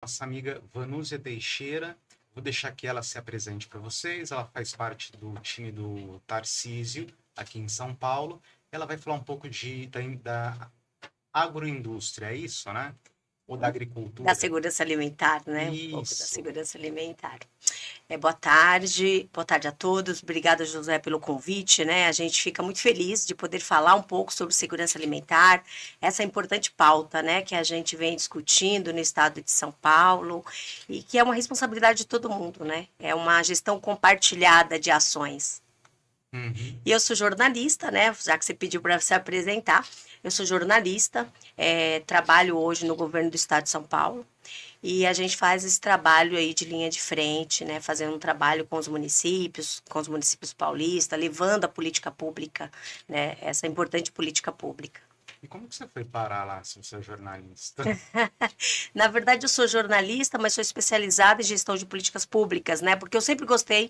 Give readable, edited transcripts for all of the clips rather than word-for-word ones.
nossa amiga Vanúzia Teixeira. Vou deixar que ela se apresente para vocês. Ela faz parte do time do Tarcísio, aqui em São Paulo. Ela vai falar um pouco da agroindústria, é isso, né? Ou da Da agricultura? segurança alimentar, né? Um pouco da Isso. segurança alimentar. Boa tarde a todos. Obrigada, José, pelo convite, né? A gente fica muito feliz de poder falar um pouco sobre segurança alimentar, essa importante pauta, né, que a gente vem discutindo no estado de São Paulo e que é uma responsabilidade de todo mundo, né? É uma gestão compartilhada de ações. Uhum. E eu sou jornalista, né? Já que você pediu para se apresentar, eu sou jornalista, trabalho hoje no governo do estado de São Paulo. E a gente faz esse trabalho aí de linha de frente, né? Fazendo um trabalho com os municípios paulistas, levando a política pública, né? Essa importante política pública. E como que você foi parar lá, se você é jornalista? Na verdade, eu sou jornalista, mas sou especializada em gestão de políticas públicas, né? Porque eu sempre gostei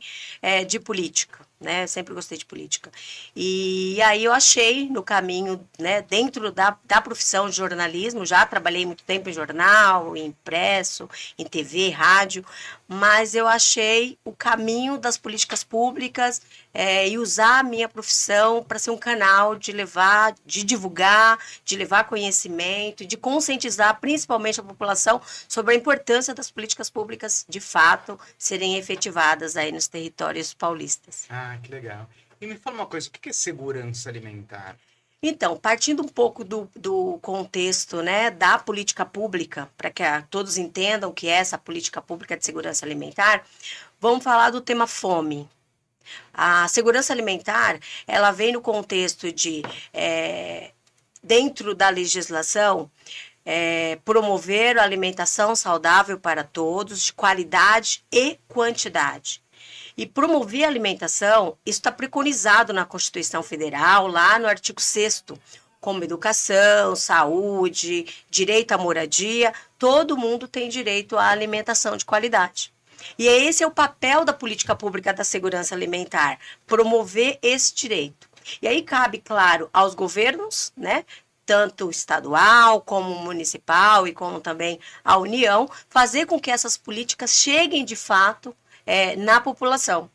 de política, né? Sempre gostei de política. E aí eu achei no caminho, né? Dentro da profissão de jornalismo, já trabalhei muito tempo em jornal, em impresso, em TV, rádio, mas eu achei o caminho das políticas públicas e usar a minha profissão para ser um canal de levar, de divulgar, de levar conhecimento, de conscientizar principalmente a população sobre a importância das políticas públicas de fato serem efetivadas aí nos territórios paulistas. Ah, que legal. E me fala uma coisa, o que é segurança alimentar? Então, partindo um pouco do contexto, né, da política pública, para que todos entendam o que é essa política pública de segurança alimentar, vamos falar do tema fome. A segurança alimentar, ela vem no contexto de, dentro da legislação, promover a alimentação saudável para todos, de qualidade e quantidade. E promover a alimentação, isso está preconizado na Constituição Federal, lá no artigo 6º, como educação, saúde, direito à moradia, todo mundo tem direito à alimentação de qualidade. E esse é o papel da política pública da segurança alimentar, promover esse direito. E aí cabe, claro, aos governos, né, tanto estadual como municipal e como também a União, fazer com que essas políticas cheguem de fato na população.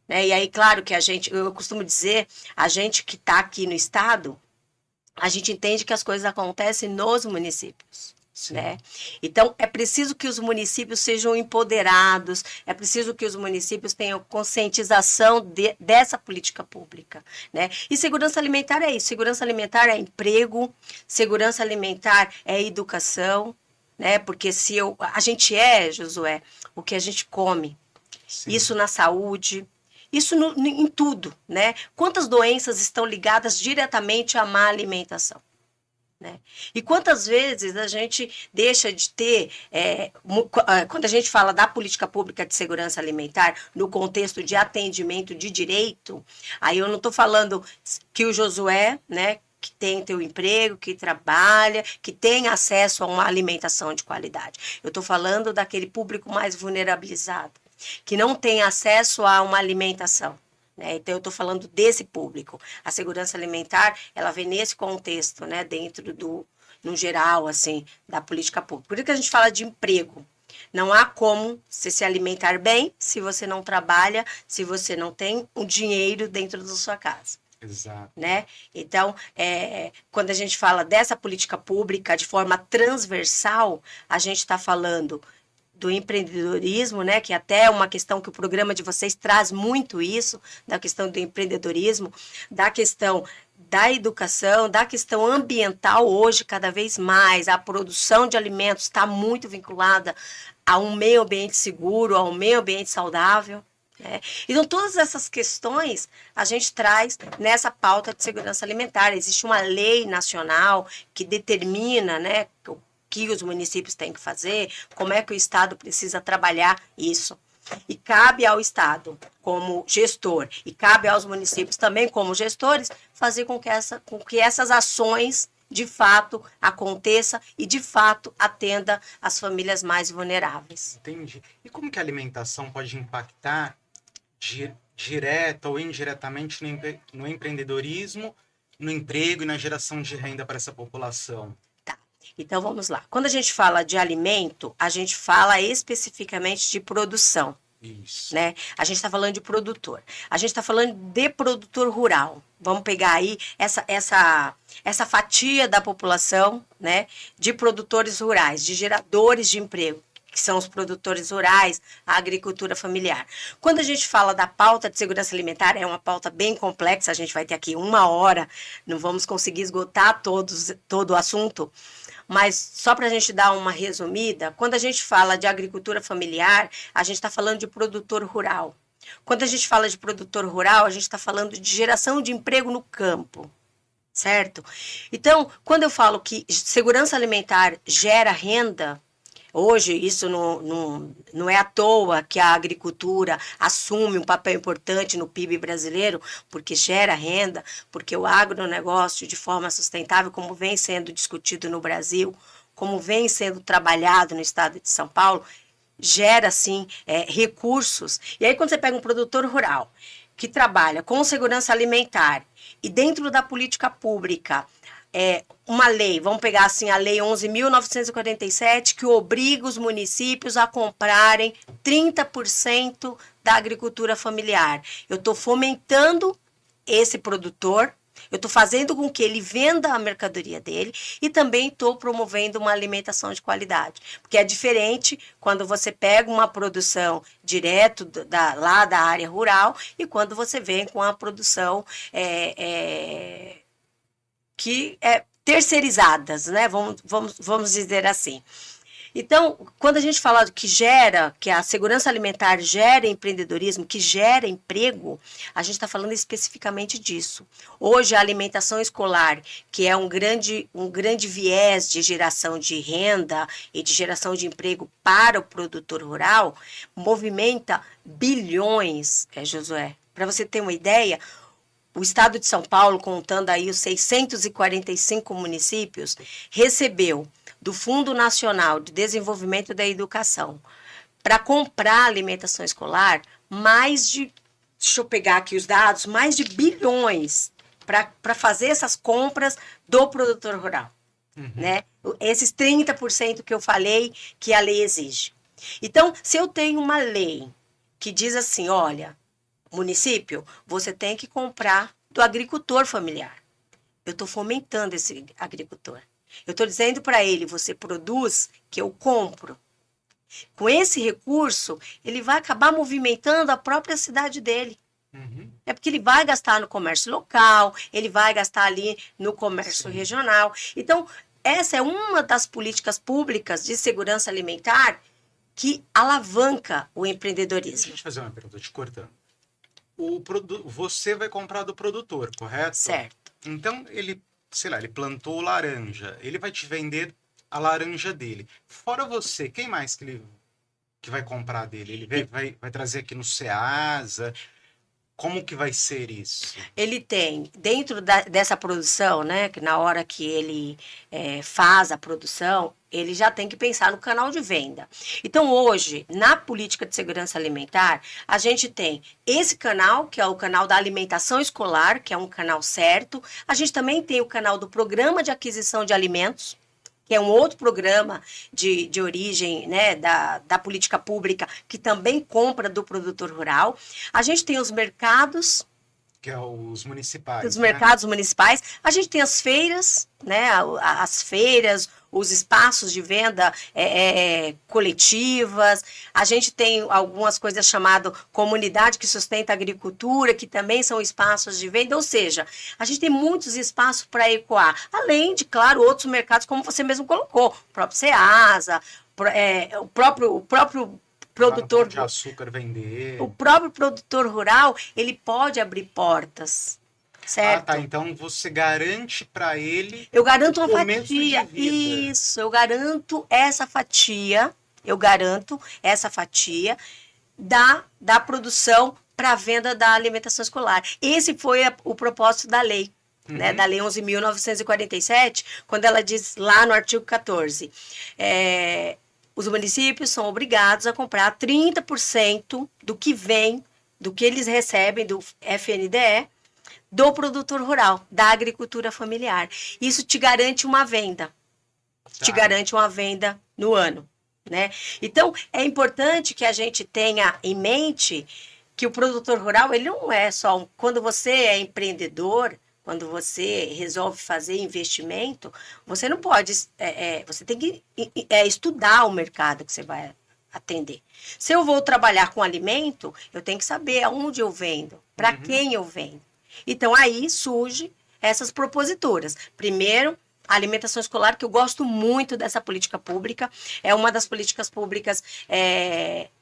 Né? E aí, claro que eu costumo dizer, a gente que está aqui no estado, a gente entende que as coisas acontecem nos municípios. Né? Então, é preciso que os municípios sejam empoderados, é preciso que os municípios tenham conscientização dessa política pública. Né? E segurança alimentar é isso, segurança alimentar é emprego, segurança alimentar é educação, né? Porque a gente Josué, o que a gente come. Sim. Isso na saúde, isso em tudo, né? Quantas doenças estão ligadas diretamente à má alimentação? Né? E quantas vezes a gente deixa de ter, quando a gente fala da política pública de segurança alimentar, no contexto de atendimento de direito, aí eu não estou falando que o Josué, né, que tem teu emprego, que trabalha, que tem acesso a uma alimentação de qualidade. Eu estou falando daquele público mais vulnerabilizado, que não tem acesso a uma alimentação. Né? Então, eu estou falando desse público. A segurança alimentar, ela vem nesse contexto, né? Dentro no geral, assim, da política pública. Por isso que a gente fala de emprego. Não há como você se alimentar bem se você não trabalha, se você não tem um dinheiro dentro da sua casa. Exato. Né? Então, quando a gente fala dessa política pública de forma transversal, a gente está falando do empreendedorismo, né, que até é uma questão que o programa de vocês traz muito isso, da questão do empreendedorismo, da questão da educação, da questão ambiental hoje, cada vez mais, a produção de alimentos está muito vinculada a um meio ambiente seguro, a um meio ambiente saudável. Né? Então, todas essas questões a gente traz nessa pauta de segurança alimentar. Existe uma lei nacional que determina, né, que os municípios têm que fazer, como é que o Estado precisa trabalhar isso. E cabe ao Estado, como gestor, e cabe aos municípios também, como gestores, fazer com que essas ações, de fato, aconteçam e, de fato, atenda as famílias mais vulneráveis. Entendi. E como que a alimentação pode impactar direta ou indiretamente no empreendedorismo, no emprego e na geração de renda para essa população? Tá. Então, vamos lá. Quando a gente fala de alimento, a gente fala especificamente de produção, Isso. né? A gente está falando de produtor. A gente está falando de produtor rural. Vamos pegar aí essa fatia da população, né? De produtores rurais, de geradores de emprego, que são os produtores rurais, a agricultura familiar. Quando a gente fala da pauta de segurança alimentar, é uma pauta bem complexa, a gente vai ter aqui 1 hora, não vamos conseguir esgotar todo o assunto, mas só para a gente dar uma resumida, quando a gente fala de agricultura familiar, a gente está falando de produtor rural. Quando a gente fala de produtor rural, a gente está falando de geração de emprego no campo, certo? Então, quando eu falo que segurança alimentar gera renda, hoje, isso não é à toa que a agricultura assume um papel importante no PIB brasileiro, porque gera renda, porque o agronegócio, de forma sustentável, como vem sendo discutido no Brasil, como vem sendo trabalhado no estado de São Paulo, gera, sim, recursos. E aí, quando você pega um produtor rural que trabalha com segurança alimentar e dentro da política pública, uma lei, vamos pegar assim a lei 11.947, que obriga os municípios a comprarem 30% da agricultura familiar. Eu estou fomentando esse produtor, eu estou fazendo com que ele venda a mercadoria dele e também estou promovendo uma alimentação de qualidade. Porque é diferente quando você pega uma produção direto lá da área rural e quando você vem com a produção que terceirizadas, né? Vamos dizer assim. Então, quando a gente fala que a segurança alimentar gera empreendedorismo, que gera emprego, a gente está falando especificamente disso. Hoje, a alimentação escolar, que é um grande viés de geração de renda e de geração de emprego para o produtor rural, movimenta bilhões, Josué. Para você ter uma ideia, o estado de São Paulo, contando aí os 645 municípios, recebeu do Fundo Nacional de Desenvolvimento da Educação para comprar alimentação escolar deixa eu pegar aqui os dados, mais de bilhões para fazer essas compras do produtor rural. Né? Esses 30% que eu falei que a lei exige. Então, se eu tenho uma lei que diz assim, olha, município, você tem que comprar do agricultor familiar. Eu estou fomentando esse agricultor. Eu estou dizendo para ele, você produz que eu compro. Com esse recurso, ele vai acabar movimentando a própria cidade dele. É porque ele vai gastar no comércio local, ele vai gastar ali no comércio regional. Então, essa é uma das políticas públicas de segurança alimentar que alavanca o empreendedorismo. Deixa eu te fazer uma pergunta, te cortando. Você vai comprar do produtor, correto? Certo. Então, ele plantou laranja. Ele vai te vender a laranja dele. Fora você, quem mais que vai comprar dele? Ele vai trazer aqui no Ceasa? Como que vai ser isso? Ele tem, dentro dessa produção, né, que na hora que ele faz a produção, ele já tem que pensar no canal de venda. Então, hoje, na política de segurança alimentar, a gente tem esse canal, que é o canal da alimentação escolar, que é um canal certo. A gente também tem o canal do Programa de Aquisição de Alimentos, que é um outro programa de origem, né, da política pública, que também compra do produtor rural. A gente tem os mercados, que é os municipais. Os mercados municipais. A gente tem as feiras, né, as feiras, os espaços de venda coletivas. A gente tem algumas coisas chamadas comunidade que sustenta a agricultura, que também são espaços de venda. Ou seja, a gente tem muitos espaços para ecoar. Além de, claro, outros mercados, como você mesmo colocou, o próprio Ceasa, o próprio produtor de açúcar vender. O próprio produtor rural, ele pode abrir portas, certo? Ah, tá. Então você garante para ele. Eu garanto uma fatia. Isso, eu garanto essa fatia. Eu garanto essa fatia da produção para a venda da alimentação escolar. Esse foi o propósito da lei. Né, da Lei 11.947, quando ela diz lá no artigo 14, os municípios são obrigados a comprar 30% do que vem, do que eles recebem do FNDE, do produtor rural, da agricultura familiar. Isso te garante uma venda. te garante uma venda no ano, né? Então, é importante que a gente tenha em mente que o produtor rural, ele não é só... Quando você é empreendedor, quando você resolve fazer investimento, você não pode... você tem que estudar o mercado que você vai atender. Se eu vou trabalhar com alimento, eu tenho que saber aonde eu vendo, para quem eu vendo. Então, aí surge essas propositoras. Primeiro, a alimentação escolar, que eu gosto muito dessa política pública, é uma das políticas públicas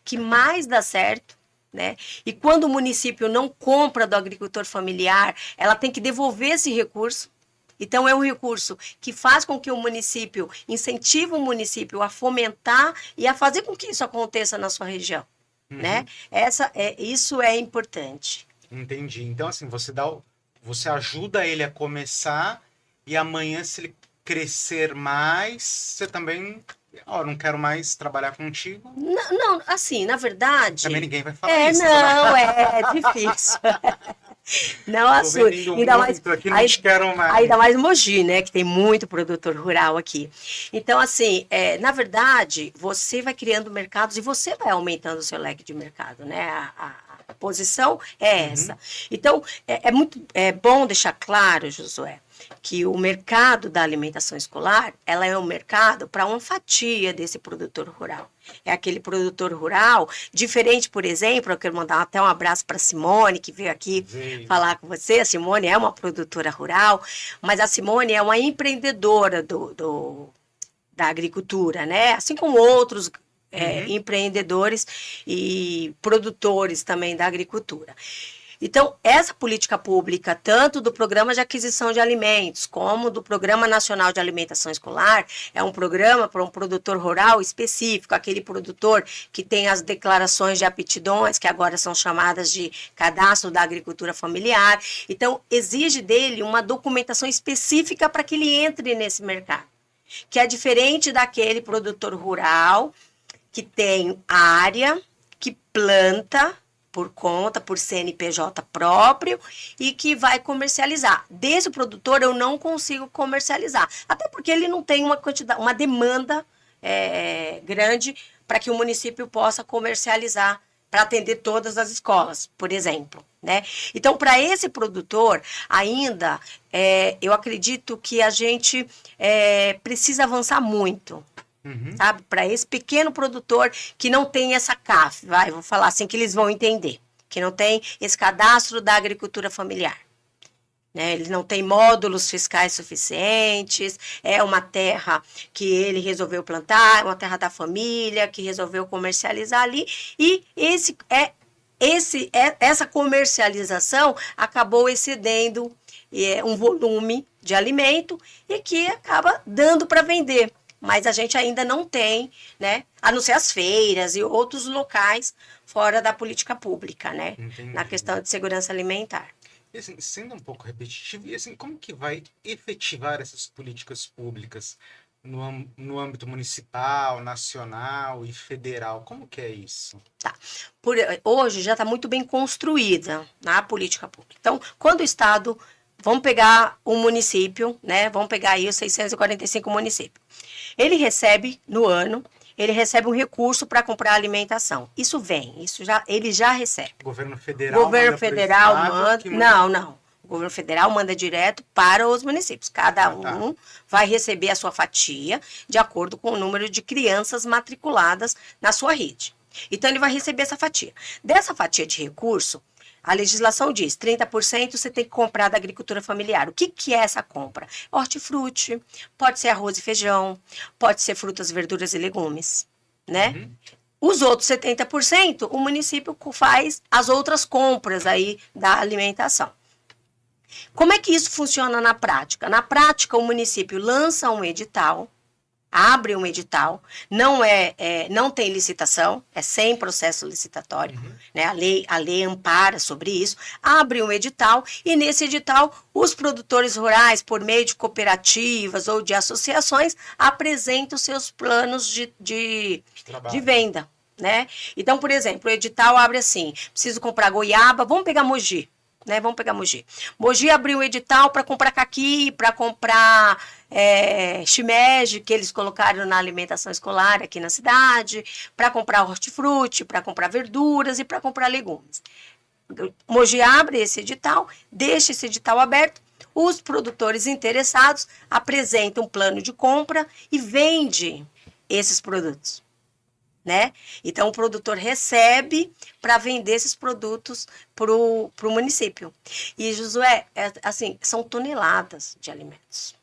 que mais dá certo, né? E quando o município não compra do agricultor familiar, ela tem que devolver esse recurso. Então, é um recurso que faz com que o município, incentive o município a fomentar e a fazer com que isso aconteça na sua região, né? Isso é importante. Entendi. Então, assim, você ajuda ele a começar e amanhã, se ele crescer mais, você também... não quero mais trabalhar contigo. Não, assim, na verdade... Também ninguém vai falar isso. Não, é difícil. Não, ainda mais, aqui, não te quero mais. Ainda mais Mogi, né? Que tem muito produtor rural aqui. Então, assim, na verdade, você vai criando mercados e você vai aumentando o seu leque de mercado, né? A posição é essa. Então, é bom deixar claro, Josué, que o mercado da alimentação escolar, ela é um mercado para uma fatia desse produtor rural. É aquele produtor rural, diferente, por exemplo, eu quero mandar até um abraço para a Simone, que veio aqui falar com você. A Simone é uma produtora rural, mas a Simone é uma empreendedora da agricultura, né? Assim como outros empreendedores e produtores também da agricultura. Então, essa política pública, tanto do Programa de Aquisição de Alimentos, como do Programa Nacional de Alimentação Escolar, é um programa para um produtor rural específico, aquele produtor que tem as declarações de aptidões, que agora são chamadas de Cadastro da Agricultura Familiar. Então, exige dele uma documentação específica para que ele entre nesse mercado, que é diferente daquele produtor rural que tem área, que planta por CNPJ próprio e que vai comercializar. Desse produtor eu não consigo comercializar, até porque ele não tem uma demanda grande para que o município possa comercializar para atender todas as escolas, por exemplo, né? Então, para esse produtor, ainda, eu acredito que a gente precisa avançar muito. Sabe, para esse pequeno produtor que não tem essa CAF, vou falar assim que eles vão entender, que não tem esse cadastro da agricultura familiar, né? Ele não tem módulos fiscais suficientes, é uma terra que ele resolveu plantar, é uma terra da família que resolveu comercializar ali, e essa comercialização acabou excedendo um volume de alimento e que acaba dando para vender. Mas a gente ainda não tem, né, a não ser as feiras e outros locais fora da política pública, né, na questão de segurança alimentar. E assim, sendo um pouco repetitivo, e assim, como que vai efetivar essas políticas públicas no âmbito municipal, nacional e federal? Como que é isso? Tá. Hoje já está muito bem construída na política pública. Então, quando o Estado... Vamos pegar o município, né? Vamos pegar aí os 645 municípios. Ele recebe, no ano, um recurso para comprar alimentação. Ele já recebe. O governo federal manda... Não. O governo federal manda direto para os municípios. Cada um vai receber a sua fatia de acordo com o número de crianças matriculadas na sua rede. Então, ele vai receber essa fatia. Dessa fatia de recurso, a legislação diz 30% você tem que comprar da agricultura familiar. O que é essa compra? Hortifruti, pode ser arroz e feijão, pode ser frutas, verduras e legumes, né? Os outros 70%, o município faz as outras compras aí da alimentação. Como é que isso funciona na prática? Na prática, o município lança um edital, abre um edital, não tem licitação, é sem processo licitatório, né? A lei ampara sobre isso, abre um edital e nesse edital os produtores rurais, por meio de cooperativas ou de associações, apresentam seus planos de venda, né? Então, por exemplo, o edital abre assim, preciso comprar goiaba, vamos pegar Mogi, né? Vamos pegar Mogi. Mogi abriu um edital para comprar caqui, para comprar shimeji, que eles colocaram na alimentação escolar aqui na cidade, para comprar hortifruti, para comprar verduras e para comprar legumes. Mogi abre esse edital, deixa esse edital aberto, os produtores interessados apresentam um plano de compra e vende esses produtos, né? Então, o produtor recebe para vender esses produtos para o município. E, Josué, assim, são toneladas de alimentos,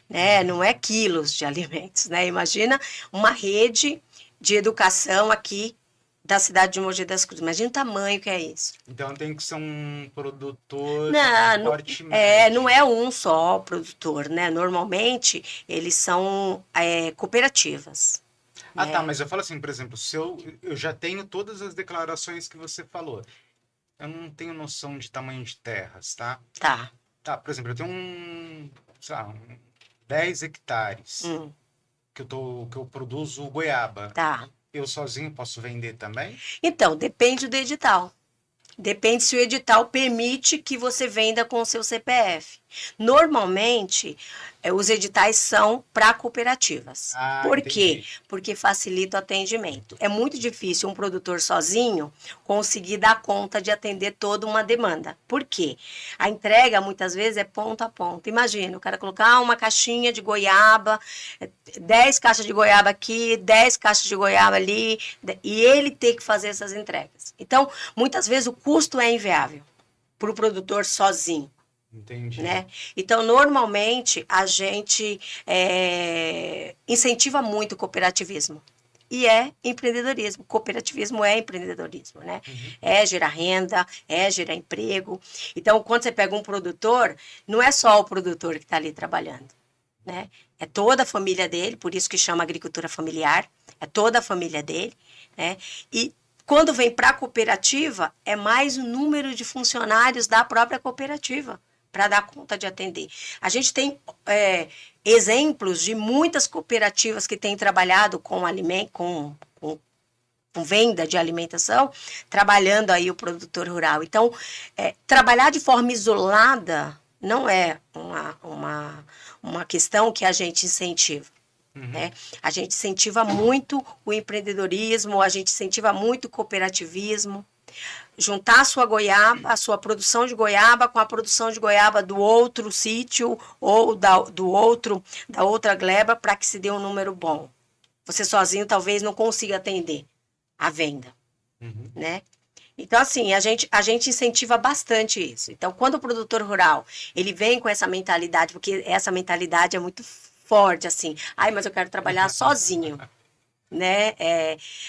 né? Não é quilos de alimentos, né? Imagina uma rede de educação aqui da cidade de Mogi das Cruzes. Imagina o tamanho que é isso. Então tem que ser um produtor Não, porte médio. não é um só produtor, né? Normalmente, eles são cooperativas. Ah, né? tá, mas eu falo assim, por exemplo, se eu já tenho todas as declarações que você falou. Eu não tenho noção de tamanho de terras, tá? Tá. Tá, por exemplo, eu tenho sei lá, 10 hectares que eu produzo goiaba. Tá. Eu sozinho posso vender também? Então, depende do edital. Depende se o edital permite que você venda com o seu CPF. Normalmente, os editais são para cooperativas. Ah, Por quê? entendi. Porque facilita o atendimento. É muito difícil um produtor sozinho conseguir dar conta de atender toda uma demanda. Por quê? A entrega, muitas vezes, é ponto a ponto. Imagina, o cara colocar uma caixinha de goiaba, 10 caixas de goiaba aqui, 10 caixas de goiaba ali, e ele ter que fazer essas entregas. Então, muitas vezes, o custo é inviável para o produtor sozinho. Entendi. Né? Então, normalmente, a gente incentiva muito o cooperativismo. E é empreendedorismo. Cooperativismo é empreendedorismo, né? É gerar renda, é gerar emprego. Então, quando você pega um produtor, não é só o produtor que está ali trabalhando, né? É toda a família dele, por isso que chama agricultura familiar, é toda a família dele, né? E quando vem para a cooperativa, é mais o número de funcionários da própria cooperativa para dar conta de atender. A gente tem exemplos de muitas cooperativas que têm trabalhado com venda de alimentação, trabalhando aí o produtor rural. Então, trabalhar de forma isolada não é uma questão que a gente incentiva. Né? A gente incentiva muito o empreendedorismo, a gente incentiva muito o cooperativismo. Juntar a sua goiaba, a sua produção de goiaba com a produção de goiaba do outro sítio ou da outra gleba para que se dê um número bom. Você sozinho talvez não consiga atender a venda, né? Então, assim, a gente incentiva bastante isso. Então, quando o produtor rural, ele vem com essa mentalidade, porque essa mentalidade é muito forte, assim, mas eu quero trabalhar sozinho. Né?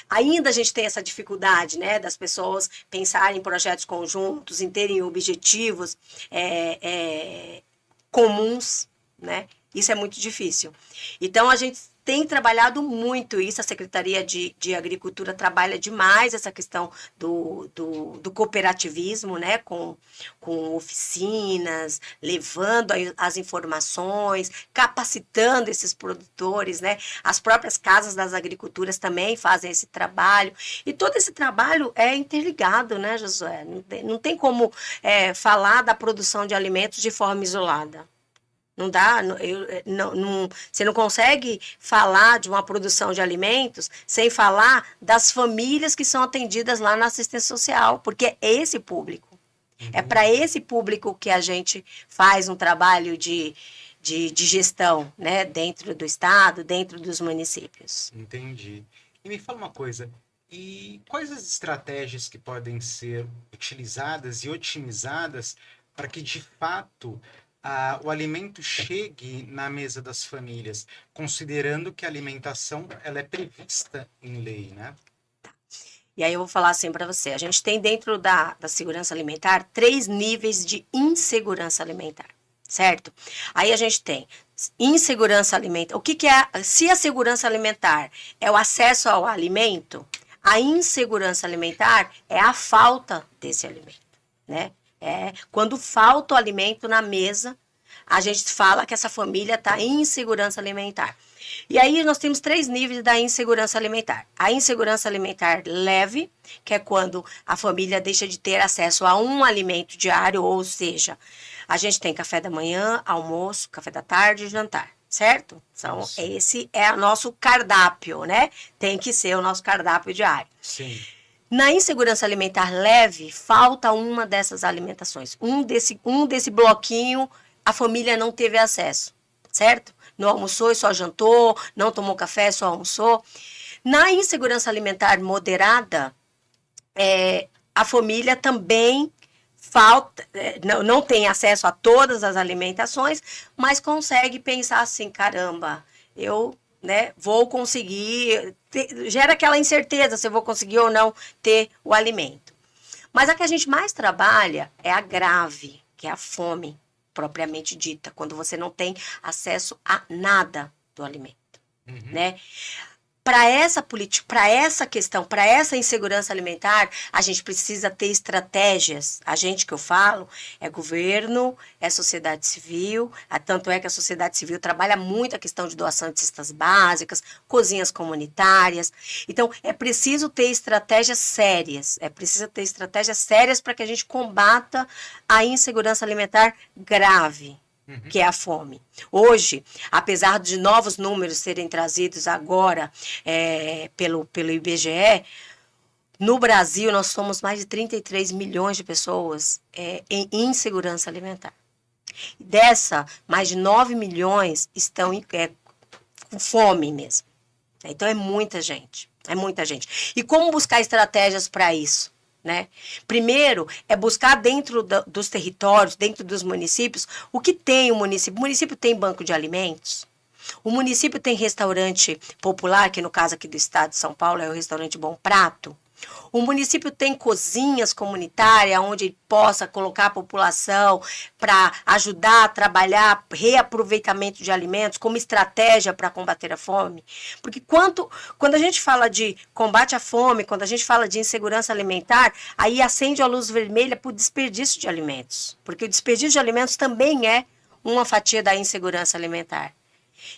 Ainda a gente tem essa dificuldade, né, das pessoas pensarem em projetos conjuntos, em terem objetivos comuns, né? Isso é muito difícil. Então, a gente tem trabalhado muito isso, a Secretaria de Agricultura trabalha demais essa questão do cooperativismo, né? Com oficinas, levando as informações, capacitando esses produtores, né? As próprias casas das agriculturas também fazem esse trabalho. E todo esse trabalho é interligado, né, Josué? Não tem como falar da produção de alimentos de forma isolada. Não dá, você não consegue falar de uma produção de alimentos sem falar das famílias que são atendidas lá na assistência social, porque é esse público. É para esse público que a gente faz um trabalho de gestão, né, dentro do estado, dentro dos municípios. Entendi. E me fala uma coisa, e quais as estratégias que podem ser utilizadas e otimizadas para que, de fato, o alimento chegue na mesa das famílias, considerando que a alimentação ela é prevista em lei, né? E aí eu vou falar assim para você, a gente tem dentro da segurança alimentar 3 níveis de insegurança alimentar, certo? Aí a gente tem insegurança alimentar, o que é, se a segurança alimentar é o acesso ao alimento, a insegurança alimentar é a falta desse alimento, né? Quando falta o alimento na mesa, a gente fala que essa família está em insegurança alimentar. E aí nós temos 3 níveis da insegurança alimentar. A insegurança alimentar leve, que é quando a família deixa de ter acesso a um alimento diário, ou seja, a gente tem café da manhã, almoço, café da tarde e jantar, certo? Então, Nossa. esse é o nosso cardápio, né? Tem que ser o nosso cardápio diário. Sim. Na insegurança alimentar leve, falta uma dessas alimentações. Um desse bloquinho, a família não teve acesso, certo? Não almoçou e só jantou, não tomou café, só almoçou. Na insegurança alimentar moderada, a família também não tem acesso a todas as alimentações, mas consegue pensar assim, caramba, eu vou conseguir, gera aquela incerteza se eu vou conseguir ou não ter o alimento. Mas a que a gente mais trabalha é a grave, que é a fome, propriamente dita, quando você não tem acesso a nada do alimento, né? Para essa questão, para essa insegurança alimentar, a gente precisa ter estratégias. A gente que eu falo é governo, é sociedade civil, tanto é que a sociedade civil trabalha muito a questão de doação de cestas básicas, cozinhas comunitárias. Então, é preciso ter estratégias sérias, para que a gente combata a insegurança alimentar grave, que é a fome. Hoje, apesar de novos números serem trazidos agora pelo IBGE, no Brasil nós somos mais de 33 milhões de pessoas em insegurança alimentar. Dessa, mais de 9 milhões estão com fome mesmo. Então é muita gente, E como buscar estratégias para isso? Né? Primeiro, é buscar dentro dos territórios, dentro dos municípios, o que tem o município. O município tem banco de alimentos, o município tem restaurante popular, que no caso aqui do estado de São Paulo é o restaurante Bom Prato. O município tem cozinhas comunitárias onde ele possa colocar a população para ajudar a trabalhar reaproveitamento de alimentos como estratégia para combater a fome. Porque quando a gente fala de combate à fome, quando a gente fala de insegurança alimentar, aí acende a luz vermelha para o desperdício de alimentos. Porque o desperdício de alimentos também é uma fatia da insegurança alimentar.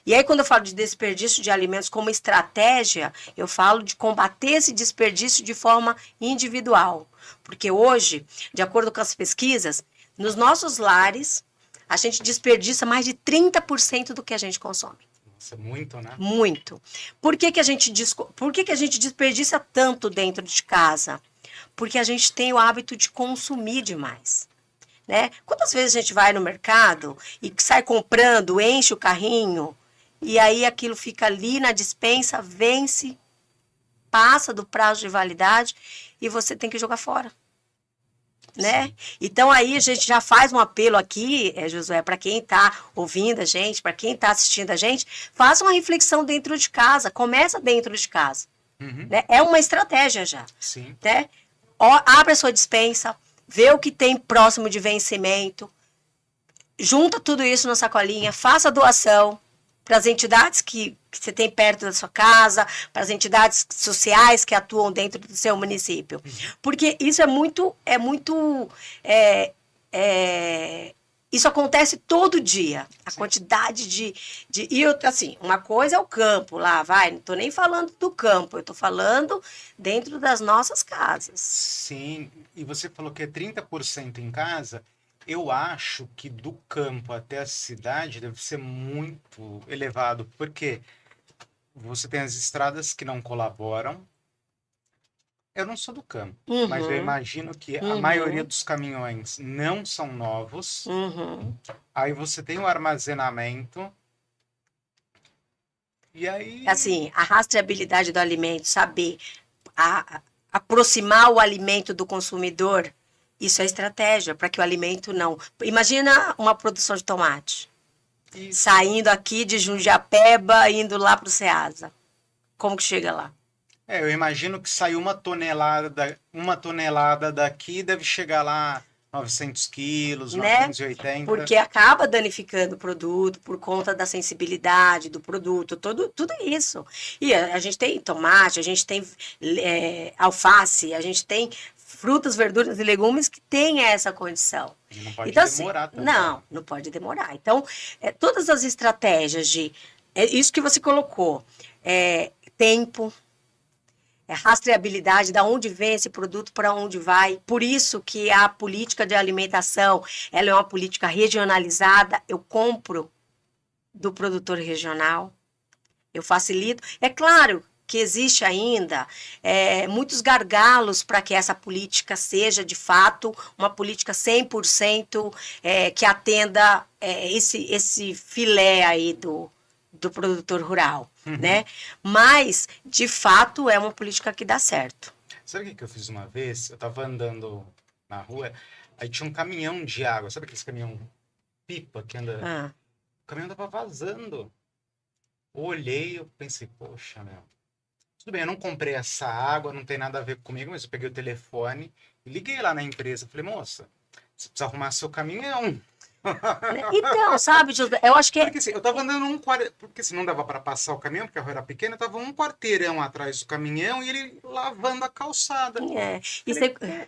E aí, quando eu falo de desperdício de alimentos como estratégia, eu falo de combater esse desperdício de forma individual. Porque hoje, de acordo com as pesquisas, nos nossos lares, a gente desperdiça mais de 30% do que a gente consome. Nossa, muito, né? Muito. Por que que a gente desperdiça tanto dentro de casa? Porque a gente tem o hábito de consumir demais. Né? Quantas vezes a gente vai no mercado e sai comprando, enche o carrinho, e aí aquilo fica ali na despensa, vence, passa do prazo de validade e você tem que jogar fora. Né? Então aí a gente já faz um apelo aqui, Josué, para quem está ouvindo a gente, para quem está assistindo a gente, faça uma reflexão dentro de casa, começa dentro de casa. Né? É uma estratégia já. Sim. Né? Abre a sua despensa, vê o que tem próximo de vencimento, junta tudo isso na sacolinha, faça doação para as entidades que você tem perto da sua casa, para as entidades sociais que atuam dentro do seu município. Porque isso isso acontece todo dia. A quantidade de... E assim, uma coisa é o campo lá, não estou nem falando do campo, eu estou falando dentro das nossas casas. Sim, e você falou que é 30% em casa. Eu acho que do campo até a cidade deve ser muito elevado, porque você tem as estradas que não colaboram. Eu não sou do campo, mas eu imagino que a maioria dos caminhões não são novos. Aí você tem o armazenamento. E aí... Assim, a rastreabilidade do alimento, saber aproximar o alimento do consumidor, isso é estratégia para que o alimento não... Imagina uma produção de tomate. Isso. Saindo aqui de Jundiapeba, indo lá para o Ceasa. Como que chega lá? Eu imagino que saiu uma tonelada daqui, deve chegar lá 900 quilos, né? 980. Porque acaba danificando o produto por conta da sensibilidade do produto, tudo isso. E a gente tem tomate, a gente tem alface, a gente tem frutas, verduras e legumes que têm essa condição. Não pode então, demorar também. Não pode demorar. Então, todas as estratégias de É isso que você colocou. Tempo, rastreabilidade, da onde vem esse produto, para onde vai. Por isso que a política de alimentação, ela é uma política regionalizada. Eu compro do produtor regional, eu facilito. É claro que existe ainda muitos gargalos para que essa política seja, de fato, uma política 100% que atenda esse filé aí do produtor rural, né? Mas, de fato, é uma política que dá certo. Sabe o que eu fiz uma vez? Eu estava andando na rua, aí tinha um caminhão de água. Sabe aquele caminhão pipa que anda... O caminhão tava vazando. Eu olhei, eu pensei, poxa, meu... Tudo bem, eu não comprei essa água, não tem nada a ver comigo, mas eu peguei o telefone e liguei lá na empresa. Falei, moça, você precisa arrumar seu caminhão. Então, sabe, José, eu acho que... Porque assim, eu tava andando porque assim, não dava para passar o caminhão, porque a rua era pequena, eu tava um quarteirão atrás do caminhão e ele lavando a calçada.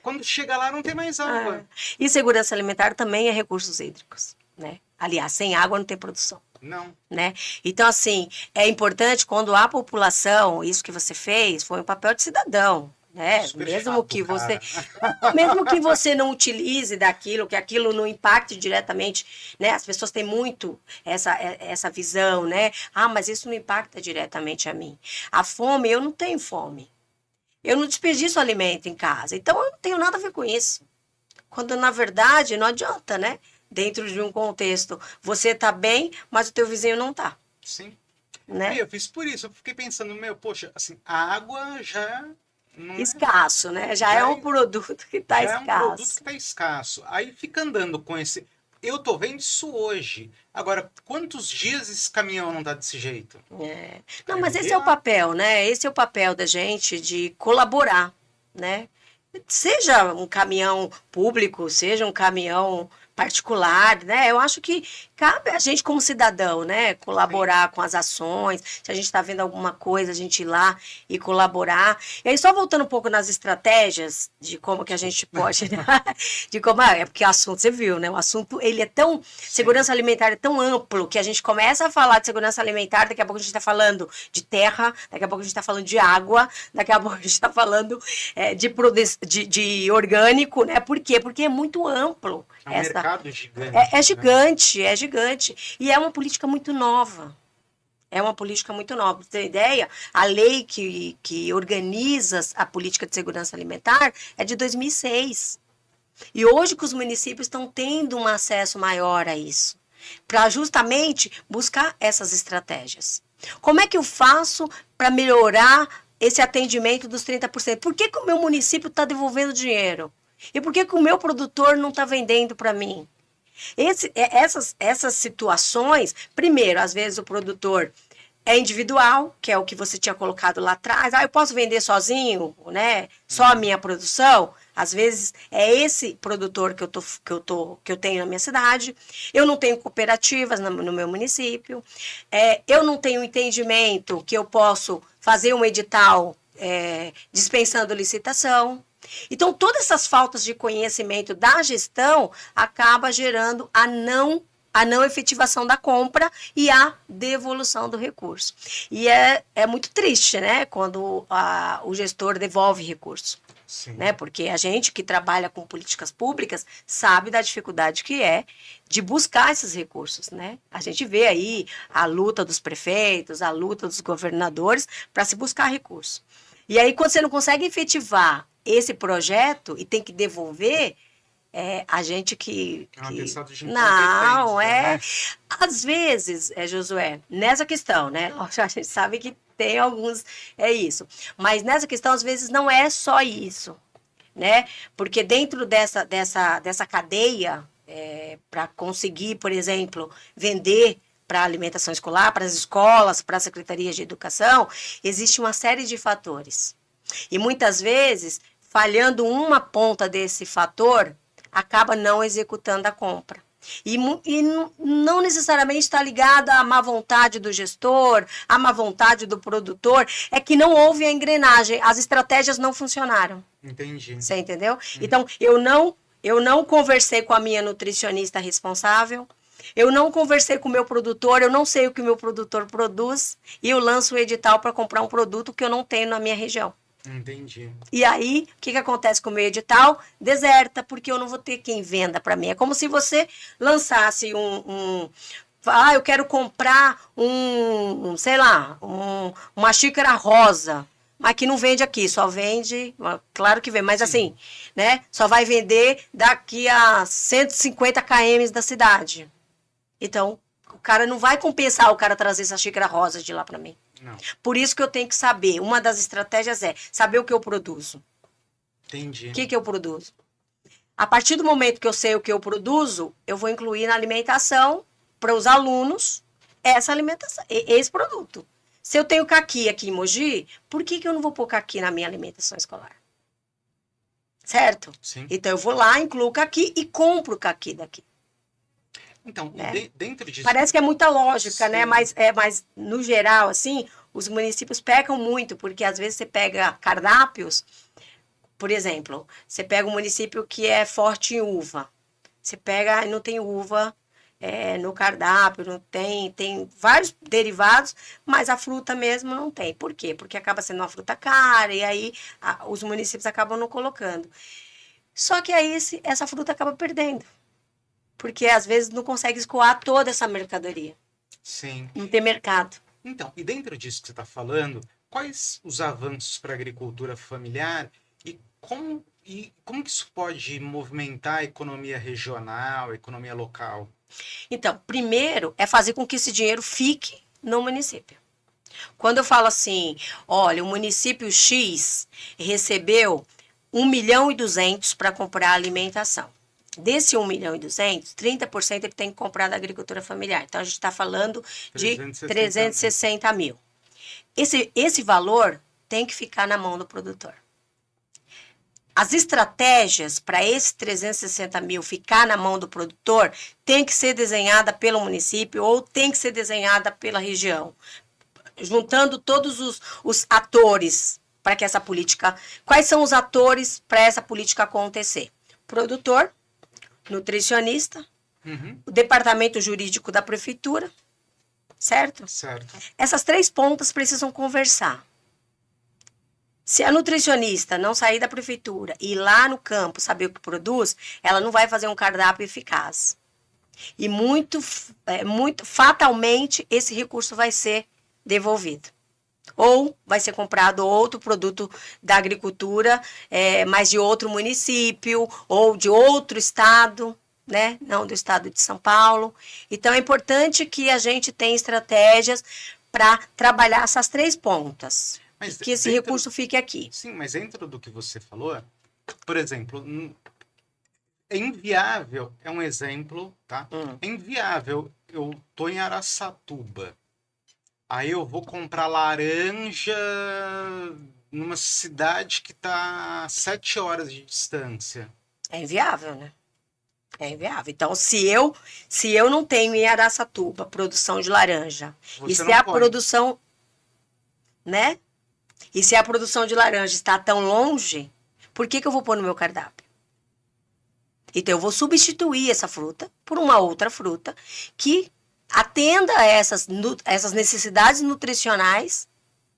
Quando chega lá, não tem mais água. E segurança alimentar também é recursos hídricos, né? Aliás, sem água não tem produção. Não. Né? Então, assim, é importante quando a população, isso que você fez, foi um papel de cidadão. Né? Mesmo que você não utilize daquilo, que aquilo não impacte diretamente, né? As pessoas têm muito essa visão, né? Mas isso não impacta diretamente a mim. A fome, eu não tenho fome. Eu não desperdiço alimento em casa. Então, eu não tenho nada a ver com isso. Quando, na verdade, não adianta, né? Dentro de um contexto, você tá bem, mas o teu vizinho não tá. Sim. Né? Eu fiz por isso. Eu fiquei pensando, poxa, assim, a água já... escasso, né? Já é um produto que está escasso. É um produto que está escasso. Aí fica andando com esse... Eu tô vendo isso hoje. Agora, quantos dias esse caminhão não tá desse jeito? Não, mas esse é o papel, né? Esse é o papel da gente de colaborar, né? Seja um caminhão público, seja um caminhão particular, né? Eu acho que cabe a gente como cidadão, né? Colaborar com as ações. Se a gente está vendo alguma coisa, a gente ir lá e colaborar. E aí, só voltando um pouco nas estratégias de como que a gente pode... de como... É porque o assunto, você viu, né? O assunto, ele é tão... Segurança alimentar é tão amplo que a gente começa a falar de segurança alimentar, daqui a pouco a gente está falando de terra, daqui a pouco a gente está falando de água, daqui a pouco a gente está falando de orgânico, né? Por quê? Porque é muito amplo. É um mercado gigante. É gigante, é gigante. E é uma política muito nova. É uma política muito nova. Pra você ter ideia, a lei que organiza a política de segurança alimentar é de 2006. E hoje que os municípios estão tendo um acesso maior a isso, para justamente buscar essas estratégias. Como é que eu faço para melhorar esse atendimento dos 30%? Por que o meu município está devolvendo dinheiro? E por que o meu produtor não está vendendo para mim? Essas situações, primeiro, às vezes o produtor é individual, que é o que você tinha colocado lá atrás. Eu posso vender sozinho, né? Só a minha produção. Às vezes é esse produtor que eu tenho na minha cidade. Eu não tenho cooperativas no meu município. Eu não tenho entendimento que eu posso fazer um edital dispensando licitação. Então, todas essas faltas de conhecimento da gestão acaba gerando a não efetivação da compra e a devolução do recurso. E é muito triste, né, quando o gestor devolve recurso. Sim. Né, porque a gente que trabalha com políticas públicas sabe da dificuldade que é de buscar esses recursos, né? A gente vê aí a luta dos prefeitos, a luta dos governadores para se buscar recurso. E aí, quando você não consegue efetivar esse projeto e tem que devolver, a gente que... É um atestado de não, né? Às vezes, Josué, nessa questão, né? A gente sabe que tem alguns, isso. Mas nessa questão, às vezes, não é só isso, né? Porque dentro dessa cadeia, para conseguir, por exemplo, vender para a alimentação escolar, para as escolas, para as secretarias de educação, existe uma série de fatores. E muitas vezes, falhando uma ponta desse fator, acaba não executando a compra. E não necessariamente está ligada à má vontade do gestor, à má vontade do produtor, é que não houve a engrenagem, as estratégias não funcionaram. Entendi. Você entendeu? Então, eu não conversei com a minha nutricionista responsável, Eu não conversei com o meu produtor, eu não sei o que o meu produtor produz e eu lanço o edital para comprar um produto que eu não tenho na minha região. Entendi. E aí, o que acontece com o meu edital? Deserta, porque eu não vou ter quem venda para mim. É como se você lançasse eu quero comprar sei lá, uma xícara rosa, mas que não vende aqui, só vende, claro que vende, mas assim, né? Só vai vender daqui a 150 km da cidade. Então, o cara não vai compensar o cara trazer essa xícara rosa de lá para mim. Não. Por isso que eu tenho que saber. Uma das estratégias é saber o que eu produzo. Entendi. O que eu produzo? A partir do momento que eu sei o que eu produzo, eu vou incluir na alimentação para os alunos essa alimentação, esse produto. Se eu tenho caqui aqui em Mogi, por que eu não vou pôr caqui na minha alimentação escolar? Certo? Sim. Então eu vou lá, incluo caqui e compro caqui daqui. Então, né? dentro disso... Parece que é muita lógica, Sim. né? Mas no geral, assim, os municípios pecam muito, porque às vezes você pega cardápios, por exemplo, você pega um município que é forte em uva. Você pega e não tem uva no cardápio, não tem vários derivados, mas a fruta mesmo não tem. Por quê? Porque acaba sendo uma fruta cara e aí os municípios acabam não colocando. Só que aí essa fruta acaba perdendo. Porque às vezes não consegue escoar toda essa mercadoria. Sim. Não tem mercado. Então, e dentro disso que você está falando, quais os avanços para a agricultura familiar e como que isso pode movimentar a economia regional, a economia local? Então, primeiro é fazer com que esse dinheiro fique no município. Quando eu falo assim, olha, o município X recebeu 1.200.000 para comprar alimentação. Desse 1.200.000, 30% ele tem que comprar da agricultura familiar. Então, a gente está falando de 360 mil. Esse valor tem que ficar na mão do produtor. As estratégias para esse 360 mil ficar na mão do produtor tem que ser desenhada pelo município ou tem que ser desenhada pela região, juntando todos os atores para que essa política... Quais são os atores para essa política acontecer? Produtor, nutricionista, o departamento jurídico da prefeitura, certo? Certo. Essas 3 pontas precisam conversar. Se a nutricionista não sair da prefeitura e ir lá no campo saber o que produz, ela não vai fazer um cardápio eficaz. E muito fatalmente esse recurso vai ser devolvido. Ou vai ser comprado outro produto da agricultura, mas de outro município ou de outro estado, né? Não do estado de São Paulo. Então é importante que a gente tenha estratégias para trabalhar essas 3 pontas. Mas que esse recurso fique aqui. Sim, mas dentro do que você falou, por exemplo, é inviável, é um exemplo, tá? É inviável, eu tô em Araçatuba, aí eu vou comprar laranja numa cidade que tá a 7 horas de distância. É inviável, né? É inviável. Então, se eu não tenho em Araçatuba produção de laranja, Você e se não a pode. produção, né? E se a produção de laranja está tão longe, por que eu vou pôr no meu cardápio? Então, eu vou substituir essa fruta por uma outra fruta que atenda a essas necessidades nutricionais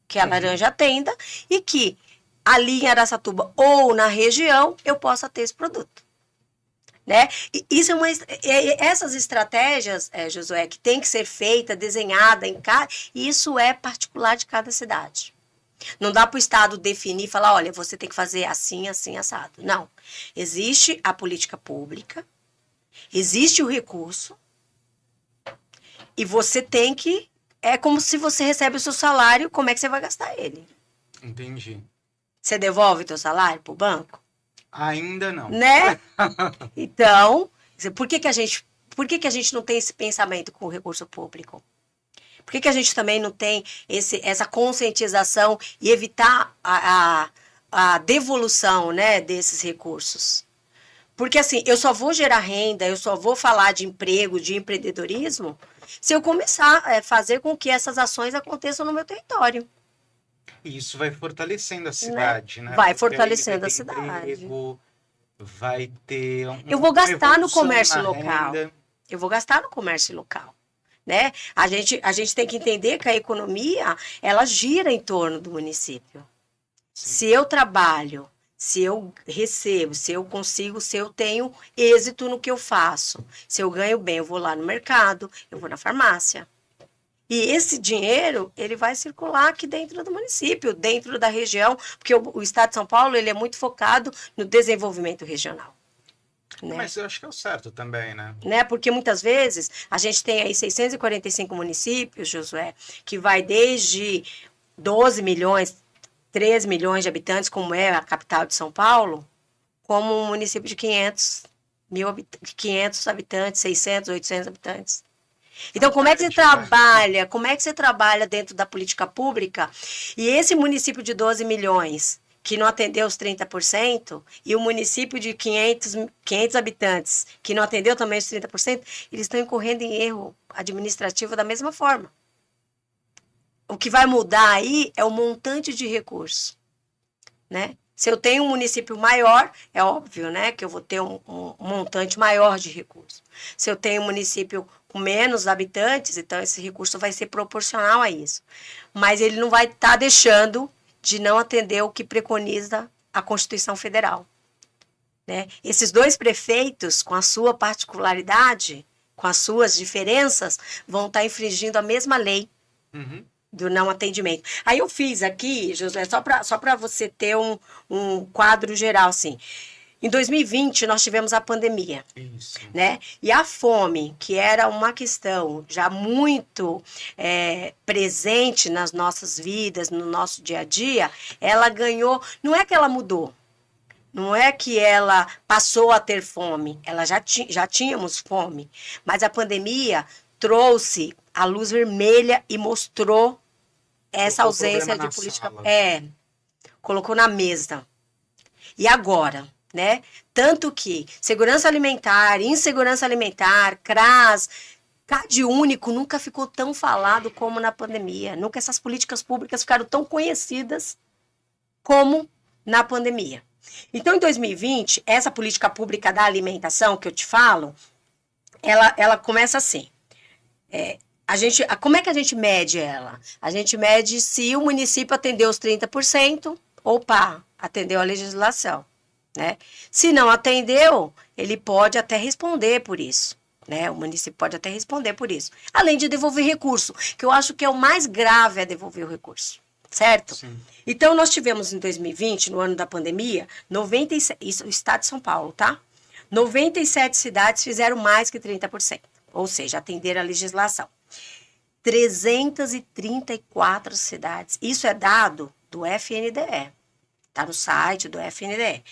que a laranja atenda e que ali em Araçatuba ou na região eu possa ter esse produto. Né? E isso essas estratégias, Josué, que tem que ser feita, desenhada isso é particular de cada cidade. Não dá para o Estado definir e falar, olha, você tem que fazer assim, assim, assado. Não. Existe a política pública, existe o recurso, e você tem que... É como se você recebe o seu salário, como é que você vai gastar ele? Entendi. Você devolve o teu salário para o banco? Ainda não. Né? Então, por que a gente não tem esse pensamento com o recurso público? Por que a gente também não tem essa conscientização e evitar a devolução, né, desses recursos? Porque assim, eu só vou gerar renda, eu só vou falar de emprego, de empreendedorismo, se eu começar a fazer com que essas ações aconteçam no meu território. E isso vai fortalecendo a cidade, né? Vai Porque fortalecendo vai a ter cidade. emprego, vai ter Eu vou gastar no evolução comércio na local. renda. Eu vou gastar no comércio local, né? A gente tem que entender que a economia, ela gira em torno do município. Se eu trabalho, se eu recebo, se eu consigo, se eu tenho êxito no que eu faço, se eu ganho bem, eu vou lá no mercado, eu vou na farmácia. E esse dinheiro, ele vai circular aqui dentro do município, dentro da região, porque o Estado de São Paulo, ele é muito focado no desenvolvimento regional. Né? Mas eu acho que é o certo também, né? Porque muitas vezes a gente tem aí 645 municípios, Josué, que vai desde 12 milhões, 13 milhões de habitantes, como é a capital de São Paulo, como um município de 500 habitantes, 600, 800 habitantes. Então, como é que você trabalha dentro da política pública e esse município de 12 milhões, que não atendeu os 30%, e o município de 500 habitantes, que não atendeu também os 30%, eles estão incorrendo em erro administrativo da mesma forma. O que vai mudar aí é o montante de recurso, né? Se eu tenho um município maior, é óbvio, né, que eu vou ter um montante maior de recurso. Se eu tenho um município com menos habitantes, então esse recurso vai ser proporcional a isso. Mas ele não vai estar deixando de não atender o que preconiza a Constituição Federal. Né? Esses dois prefeitos, com a sua particularidade, com as suas diferenças, vão estar infringindo a mesma lei. Do não atendimento. Aí eu fiz aqui, Josué, só para você ter um quadro geral, assim. Em 2020, nós tivemos a pandemia. Isso. Né? E a fome, que era uma questão já muito presente nas nossas vidas, no nosso dia a dia, ela ganhou... Não é que ela mudou. Não é que ela passou a ter fome. Ela já tínhamos fome. Mas a pandemia trouxe a luz vermelha e mostrou essa ausência de política. Colocou na mesa. E agora, né? Tanto que segurança alimentar, insegurança alimentar, CRAS, CAD único nunca ficou tão falado como na pandemia. Nunca essas políticas públicas ficaram tão conhecidas como na pandemia. Então, em 2020, essa política pública da alimentação que eu te falo, ela começa assim. Como é que a gente mede ela? A gente mede se o município atendeu os 30%, opa, atendeu a legislação. Né? Se não atendeu, ele pode até responder por isso. Né? O município pode até responder por isso. Além de devolver recurso, que eu acho que é o mais grave é devolver o recurso. Certo? Sim. Então, nós tivemos em 2020, no ano da pandemia, 97, isso, o estado de São Paulo, tá? 97 cidades fizeram mais que 30%. Ou seja, atenderam a legislação. 334 cidades. Isso é dado do FNDE. Está no site do FNDE.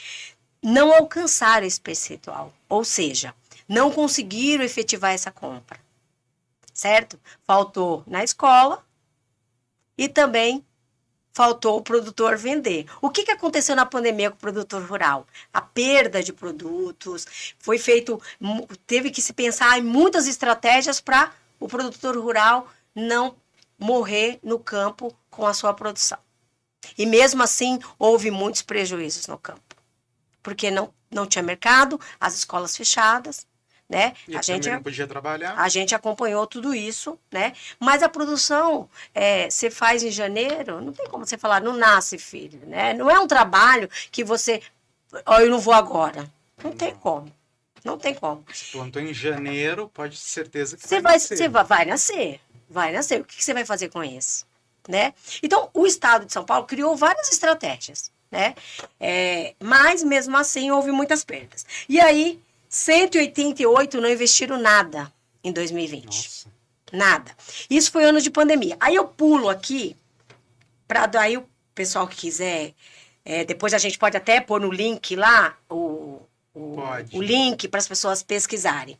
Não alcançaram esse percentual. Ou seja, não conseguiram efetivar essa compra. Certo? Faltou na escola e também faltou o produtor vender. O que aconteceu na pandemia com o produtor rural? A perda de produtos, teve que se pensar em muitas estratégias para o produtor rural não morrer no campo com a sua produção. E mesmo assim, houve muitos prejuízos no campo. Porque não tinha mercado, as escolas fechadas, né? E a gente não podia trabalhar. A gente acompanhou tudo isso, né? Mas a produção, você faz em janeiro, não tem como você falar, não nasce filho, né? Não é um trabalho que você, eu não vou agora. Não tem como. Não tem como. Se plantou em janeiro, pode ter certeza que vai nascer. Vai nascer. O que você vai fazer com isso? Né? Então, o Estado de São Paulo criou várias estratégias, né? Mas, mesmo assim, houve muitas perdas. E aí, 188 não investiram nada em 2020. Nossa. Nada. Isso foi ano de pandemia. Aí eu pulo aqui, para daí o pessoal que quiser, depois a gente pode até pôr no link lá, o link para as pessoas pesquisarem.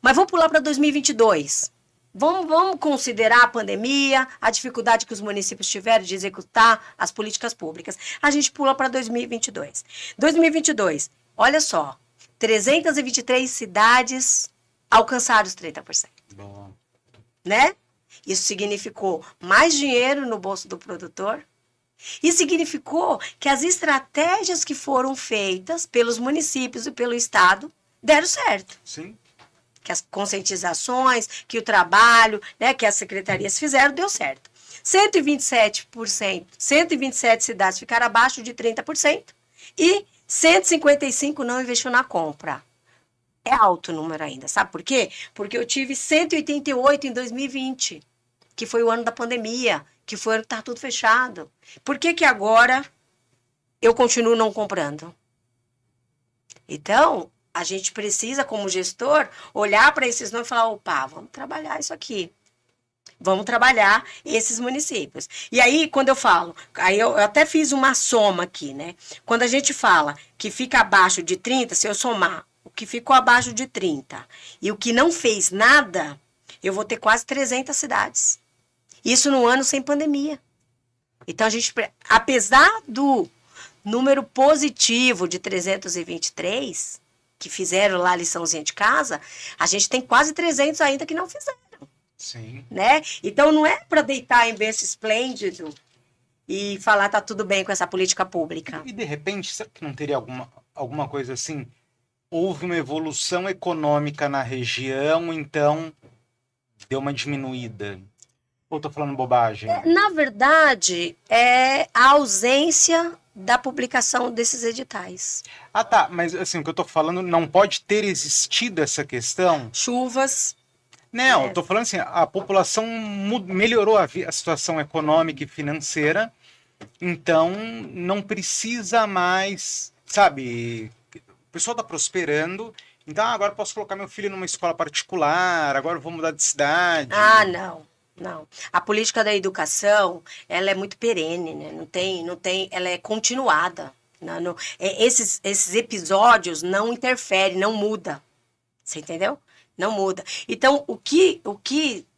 Mas vou pular para 2022. Vamos considerar a pandemia, a dificuldade que os municípios tiveram de executar as políticas públicas. A gente pula para 2022. 2022, olha só, 323 cidades alcançaram os 30%. Bom. Né? Isso significou mais dinheiro no bolso do produtor. E significou que as estratégias que foram feitas pelos municípios e pelo Estado deram certo. Sim. que as conscientizações, que o trabalho, né, que as secretarias fizeram, deu certo. 127 cidades ficaram abaixo de 30% e 155 não investiu na compra. É alto o número ainda, sabe por quê? Porque eu tive 188 em 2020, que foi o ano da pandemia, que foi o ano que estava tudo fechado. Por que que agora eu continuo não comprando? Então, a gente precisa, como gestor, olhar para esses números e falar, opa, vamos trabalhar isso aqui. Vamos trabalhar esses municípios. E aí, quando eu falo, aí eu até fiz uma soma aqui, né? Quando a gente fala que fica abaixo de 30, se eu somar o que ficou abaixo de 30 e o que não fez nada, eu vou ter quase 300 cidades. Isso no ano sem pandemia. Então, a gente, apesar do número positivo de 323, que fizeram lá a liçãozinha de casa, a gente tem quase 300 ainda que não fizeram. Sim. Né? Então, não é para deitar em berço esplêndido e falar tá tudo bem com essa política pública. E de repente, será que não teria alguma coisa assim? Houve uma evolução econômica na região, então deu uma diminuída. Ou estou falando bobagem? Na verdade, é a ausência da publicação desses editais. Ah, tá. Mas assim, o que eu estou falando, não pode ter existido essa questão? Chuvas. Não, eu tô falando assim, a população melhorou a situação econômica e financeira, então não precisa mais, sabe, o pessoal tá prosperando, então agora posso colocar meu filho numa escola particular, agora eu vou mudar de cidade. Ah, não. A política da educação, ela é muito perene, né? Não tem, ela é continuada. Esses episódios não interferem, não muda. Você entendeu? Não muda. Então, o que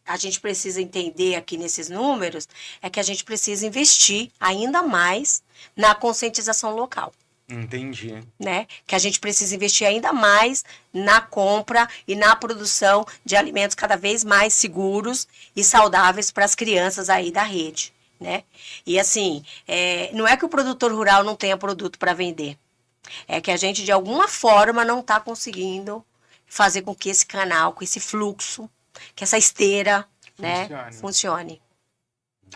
a gente precisa entender aqui nesses números é que a gente precisa investir ainda mais na conscientização local. Entendi. Né? Que a gente precisa investir ainda mais na compra e na produção de alimentos cada vez mais seguros e saudáveis para as crianças aí da rede. Né? E assim, não é que o produtor rural não tenha produto para vender. É que a gente, de alguma forma, não está conseguindo fazer com que esse canal, com esse fluxo, que essa esteira, né, funcione.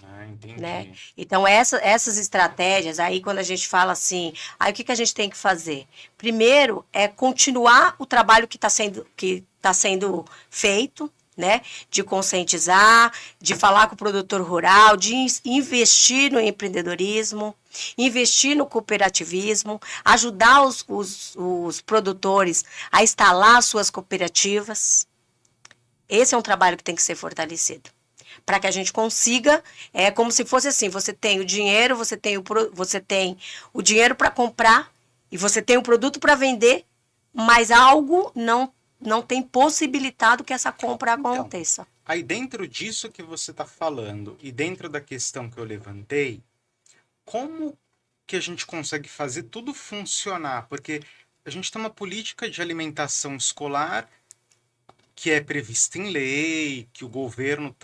Ah, entendi. Né? Então, essas estratégias, aí quando a gente fala assim, aí o que a gente tem que fazer? Primeiro, é continuar o trabalho que está sendo feito, né? De conscientizar, de falar com o produtor rural, de investir no empreendedorismo, investir no cooperativismo, ajudar os produtores a instalar suas cooperativas. Esse é um trabalho que tem que ser fortalecido. Para que a gente consiga, é como se fosse assim, você tem o dinheiro, você tem o dinheiro para comprar e você tem o produto para vender, mas algo não tem possibilitado que essa compra aconteça. Então, aí dentro disso que você está falando e dentro da questão que eu levantei, como que a gente consegue fazer tudo funcionar? Porque a gente tem uma política de alimentação escolar que é prevista em lei, que o governo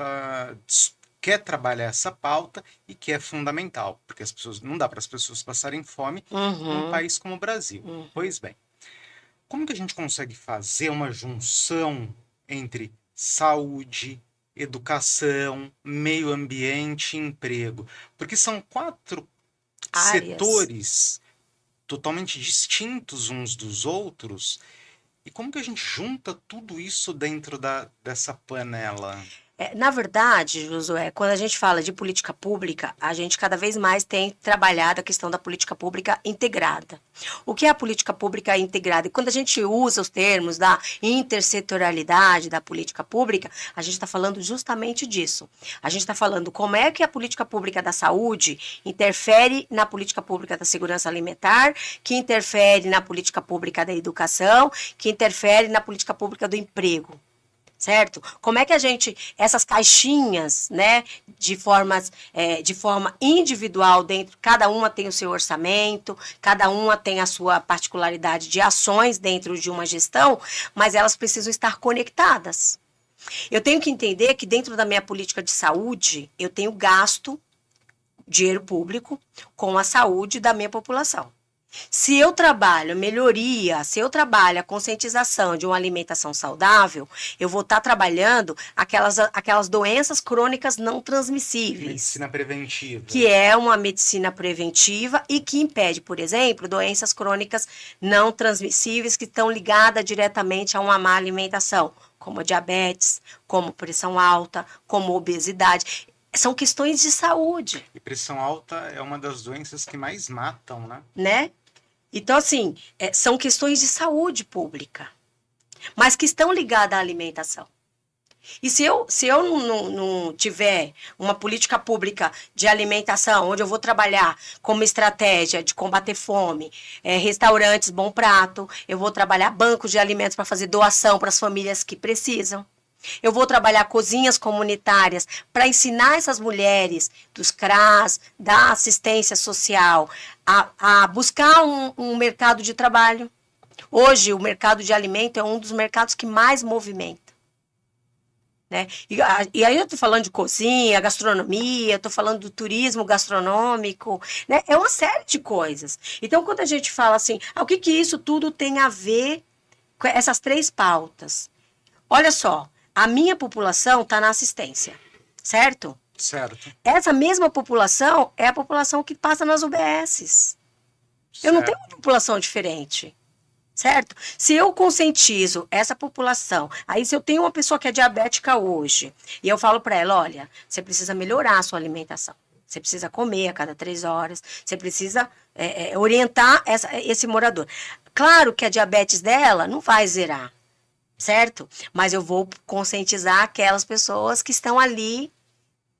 quer trabalhar essa pauta e que é fundamental, porque não dá para as pessoas passarem fome num país como o Brasil. Pois bem, como que a gente consegue fazer uma junção entre saúde, educação, meio ambiente e emprego? Porque são 4 setores totalmente distintos uns dos outros. E como que a gente junta tudo isso dentro dessa panela? Na verdade, Josué, quando a gente fala de política pública, a gente cada vez mais tem trabalhado a questão da política pública integrada. O que é a política pública integrada? E quando a gente usa os termos da intersetorialidade da política pública, a gente está falando justamente disso. A gente está falando como é que a política pública da saúde interfere na política pública da segurança alimentar, que interfere na política pública da educação, que interfere na política pública do emprego. Certo? Como é que essas caixinhas, né, de forma individual dentro, cada uma tem o seu orçamento, cada uma tem a sua particularidade de ações dentro de uma gestão, mas elas precisam estar conectadas. Eu tenho que entender que dentro da minha política de saúde, eu tenho gasto dinheiro público com a saúde da minha população. Se eu trabalho melhoria, se eu trabalho a conscientização de uma alimentação saudável, eu vou estar trabalhando aquelas doenças crônicas não transmissíveis. Medicina preventiva. Que é uma medicina preventiva e que impede, por exemplo, doenças crônicas não transmissíveis que estão ligadas diretamente a uma má alimentação, como a diabetes, como pressão alta, como obesidade. São questões de saúde. E pressão alta é uma das doenças que mais matam, Né? Então, assim, são questões de saúde pública, mas que estão ligadas à alimentação. E se eu não tiver uma política pública de alimentação, onde eu vou trabalhar como estratégia de combater fome, restaurantes Bom Prato, eu vou trabalhar bancos de alimentos para fazer doação para as famílias que precisam. Eu vou trabalhar cozinhas comunitárias para ensinar essas mulheres dos CRAS, da assistência social, a buscar um mercado de trabalho. Hoje, o mercado de alimento é um dos mercados que mais movimenta. Né? E aí eu estou falando de cozinha, gastronomia, estou falando do turismo gastronômico, né? É uma série de coisas. Então, quando a gente fala assim, o que isso tudo tem a ver com essas 3 pautas? Olha só, a minha população está na assistência, certo? Certo. Essa mesma população é a população que passa nas UBSs. Eu não tenho uma população diferente, certo? Se eu conscientizo essa população, aí se eu tenho uma pessoa que é diabética hoje, e eu falo para ela, olha, você precisa melhorar a sua alimentação, você precisa comer a cada 3 horas, você precisa orientar esse morador. Claro que a diabetes dela não vai zerar, certo? Mas eu vou conscientizar aquelas pessoas que estão ali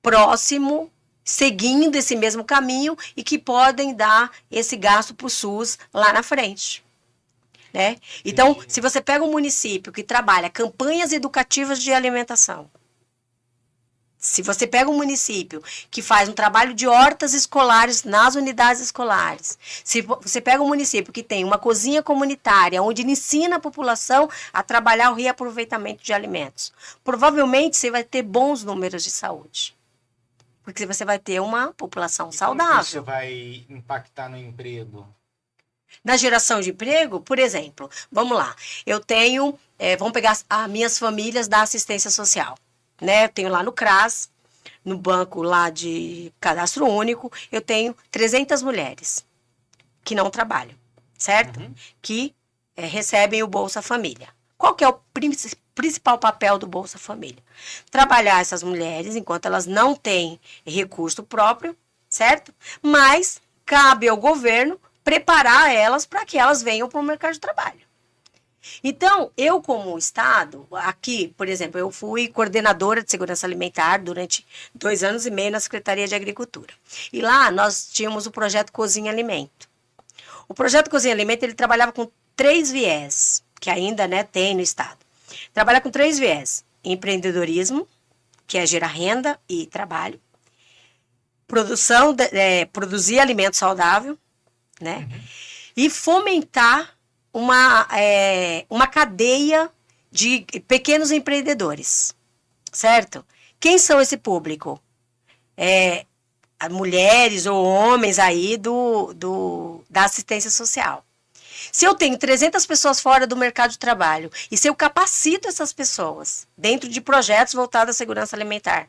próximo, seguindo esse mesmo caminho e que podem dar esse gasto para o SUS lá na frente. Né? Então, se você pega um município que trabalha campanhas educativas de alimentação, se você pega um município que faz um trabalho de hortas escolares nas unidades escolares, se você pega um município que tem uma cozinha comunitária, onde ensina a população a trabalhar o reaproveitamento de alimentos, provavelmente você vai ter bons números de saúde. Porque você vai ter uma população saudável. Como isso vai impactar no emprego? Na geração de emprego, por exemplo, vamos lá, eu tenho, vamos pegar as minhas famílias da assistência social. Né? Eu tenho lá no CRAS, no banco lá de cadastro único, eu tenho 300 mulheres que não trabalham, certo? Uhum. Que recebem o Bolsa Família. Qual que é o principal papel do Bolsa Família? Trabalhar essas mulheres enquanto elas não têm recurso próprio, certo? Mas cabe ao governo preparar elas para que elas venham para o mercado de trabalho. Então, eu como Estado, aqui, por exemplo, eu fui coordenadora de segurança alimentar durante 2 anos e meio na Secretaria de Agricultura. E lá nós tínhamos o projeto Cozinha Alimento. O projeto Cozinha Alimento, ele trabalhava com 3 viés, que ainda tem no Estado. Trabalha com 3 viés. Empreendedorismo, que é gerar renda e trabalho. Produzir alimento saudável, né? Uhum. E fomentar uma cadeia de pequenos empreendedores, certo? Quem são esse público? Mulheres ou homens aí da assistência social. Se eu tenho 300 pessoas fora do mercado de trabalho e se eu capacito essas pessoas dentro de projetos voltados à segurança alimentar,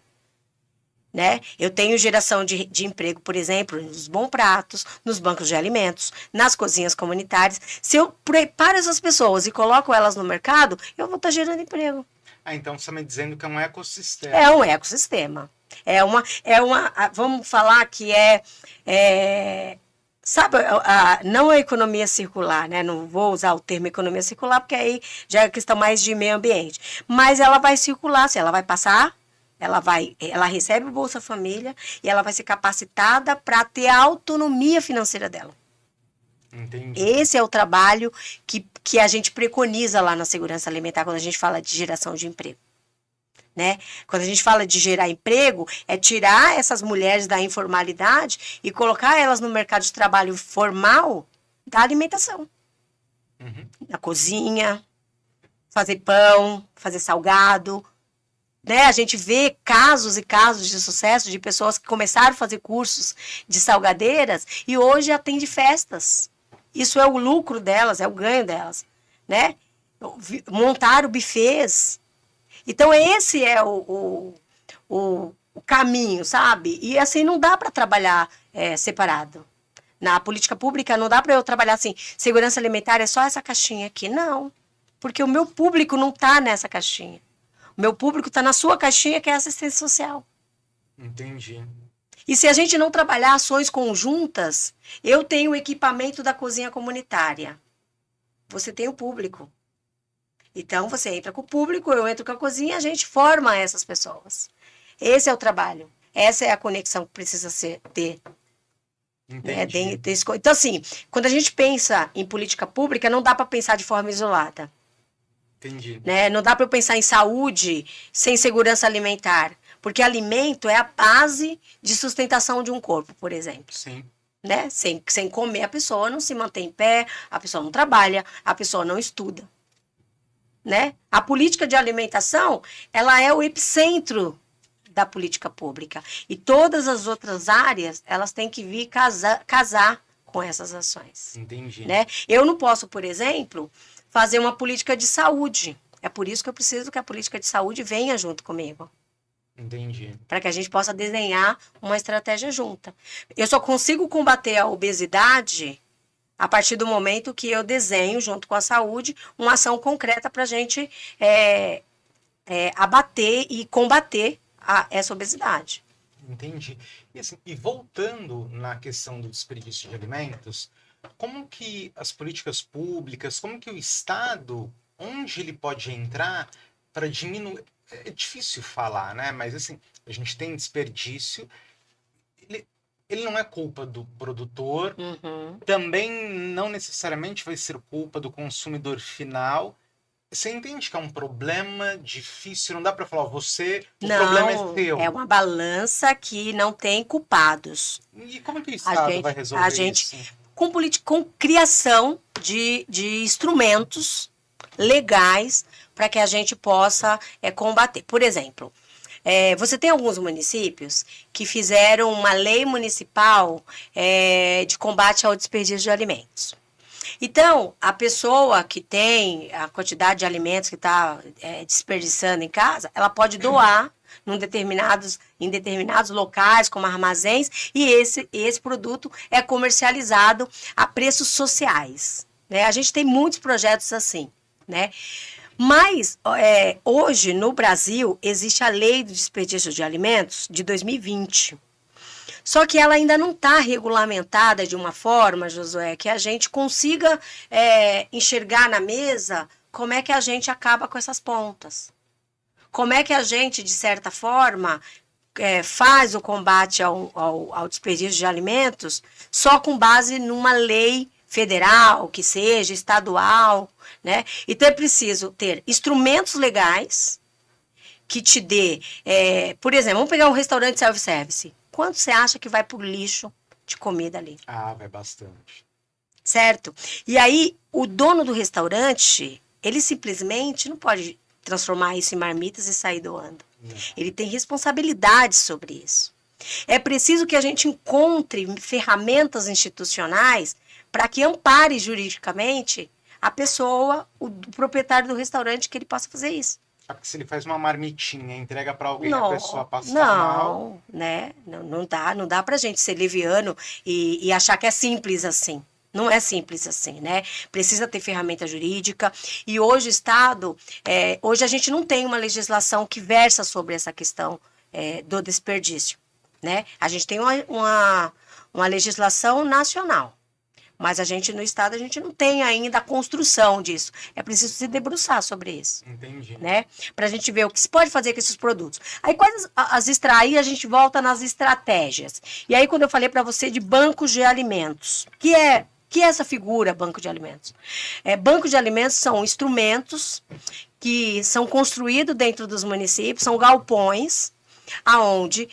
né? Eu tenho geração de emprego, por exemplo, nos Bom Pratos, nos bancos de alimentos, nas cozinhas comunitárias. Se eu preparo essas pessoas e coloco elas no mercado, eu vou estar gerando emprego. Então você está me dizendo que é um ecossistema. É um ecossistema. Vamos falar que sabe, não a economia circular, né? Não vou usar o termo economia circular, porque aí já é questão mais de meio ambiente. Mas ela vai circular, ela vai passar. Ela recebe o Bolsa Família e ela vai ser capacitada para ter a autonomia financeira dela. Entendi. Esse é o trabalho que a gente preconiza lá na segurança alimentar quando a gente fala de geração de emprego. Né? Quando a gente fala de gerar emprego, é tirar essas mulheres da informalidade e colocar elas no mercado de trabalho formal da alimentação. Uhum. Na cozinha, fazer pão, fazer salgado. Né? A gente vê casos e casos de sucesso de pessoas que começaram a fazer cursos de salgadeiras e hoje atende festas. Isso é o lucro delas, é o ganho delas, né? Montaram bufês. Então, esse é o caminho, sabe? E assim, não dá para trabalhar separado. Na política pública, não dá para eu trabalhar assim, segurança alimentar é só essa caixinha aqui. Não, porque o meu público não está nessa caixinha. O meu público está na sua caixinha, que é a assistência social. Entendi. E se a gente não trabalhar ações conjuntas, eu tenho o equipamento da cozinha comunitária. Você tem o público. Então, você entra com o público, eu entro com a cozinha, a gente forma essas pessoas. Esse é o trabalho. Essa é a conexão que precisa ter. Entendi. Então, assim, quando a gente pensa em política pública, não dá para pensar de forma isolada. Entendi. Né? Não dá para eu pensar em saúde sem segurança alimentar. Porque alimento é a base de sustentação de um corpo, por exemplo. Sim. Né? Sem comer, a pessoa não se mantém em pé, a pessoa não trabalha, a pessoa não estuda. Né? A política de alimentação, ela é o epicentro da política pública. E todas as outras áreas, elas têm que vir casar com essas ações. Entendi. Né? Eu não posso, por exemplo, fazer uma política de saúde. É por isso que eu preciso que a política de saúde venha junto comigo. Entendi. Para que a gente possa desenhar uma estratégia junta. Eu só consigo combater a obesidade a partir do momento que eu desenho, junto com a saúde, uma ação concreta para a gente abater e combater essa obesidade. Entendi. E, assim, e voltando na questão do desperdício de alimentos, como que as políticas públicas, como que o Estado, onde ele pode entrar para diminuir? É difícil falar, né? Mas assim, a gente tem desperdício, ele não é culpa do produtor, também não necessariamente vai ser culpa do consumidor final. Você entende que é um problema difícil? Não dá para falar, o problema é seu. É uma balança que não tem culpados. E como que o Estado vai resolver isso? Com criação de instrumentos legais para que a gente possa combater. Por exemplo, você tem alguns municípios que fizeram uma lei municipal de combate ao desperdício de alimentos. Então, a pessoa que tem a quantidade de alimentos que está desperdiçando em casa, ela pode doar em determinados locais, como armazéns, e esse produto é comercializado a preços sociais. Né? A gente tem muitos projetos assim, né? Mas, hoje, no Brasil, existe a Lei do Desperdício de Alimentos de 2020. Só que ela ainda não está regulamentada de uma forma, Josué, que a gente consiga enxergar na mesa como é que a gente acaba com essas pontas. Como é que a gente, de certa forma, faz o combate ao desperdício de alimentos só com base numa lei federal, que seja estadual, né? Então é preciso ter instrumentos legais que te dê, por exemplo, vamos pegar um restaurante self-service. Quanto você acha que vai pro lixo de comida ali? Ah, vai bastante. Certo? E aí, o dono do restaurante, ele simplesmente não pode transformar isso em marmitas e sair doando. Não. Ele tem responsabilidade sobre isso. É preciso que a gente encontre ferramentas institucionais para que ampare juridicamente a pessoa, o proprietário do restaurante, que ele possa fazer isso. Porque se ele faz uma marmitinha, entrega para alguém, a pessoa passa mal. Né? Não dá pra gente ser leviano e achar que é simples assim. Não é simples assim, né? Precisa ter ferramenta jurídica. E hoje o Estado, hoje a gente não tem uma legislação que versa sobre essa questão do desperdício, né? A gente tem uma legislação nacional. Mas no Estado, a gente não tem ainda a construção disso. É preciso se debruçar sobre isso. Entendi. Né? Para a gente ver o que se pode fazer com esses produtos. Aí, aí a gente volta nas estratégias. E aí, quando eu falei para você de bancos de alimentos, que é essa figura, banco de alimentos? Banco de alimentos são instrumentos que são construídos dentro dos municípios, são galpões, aonde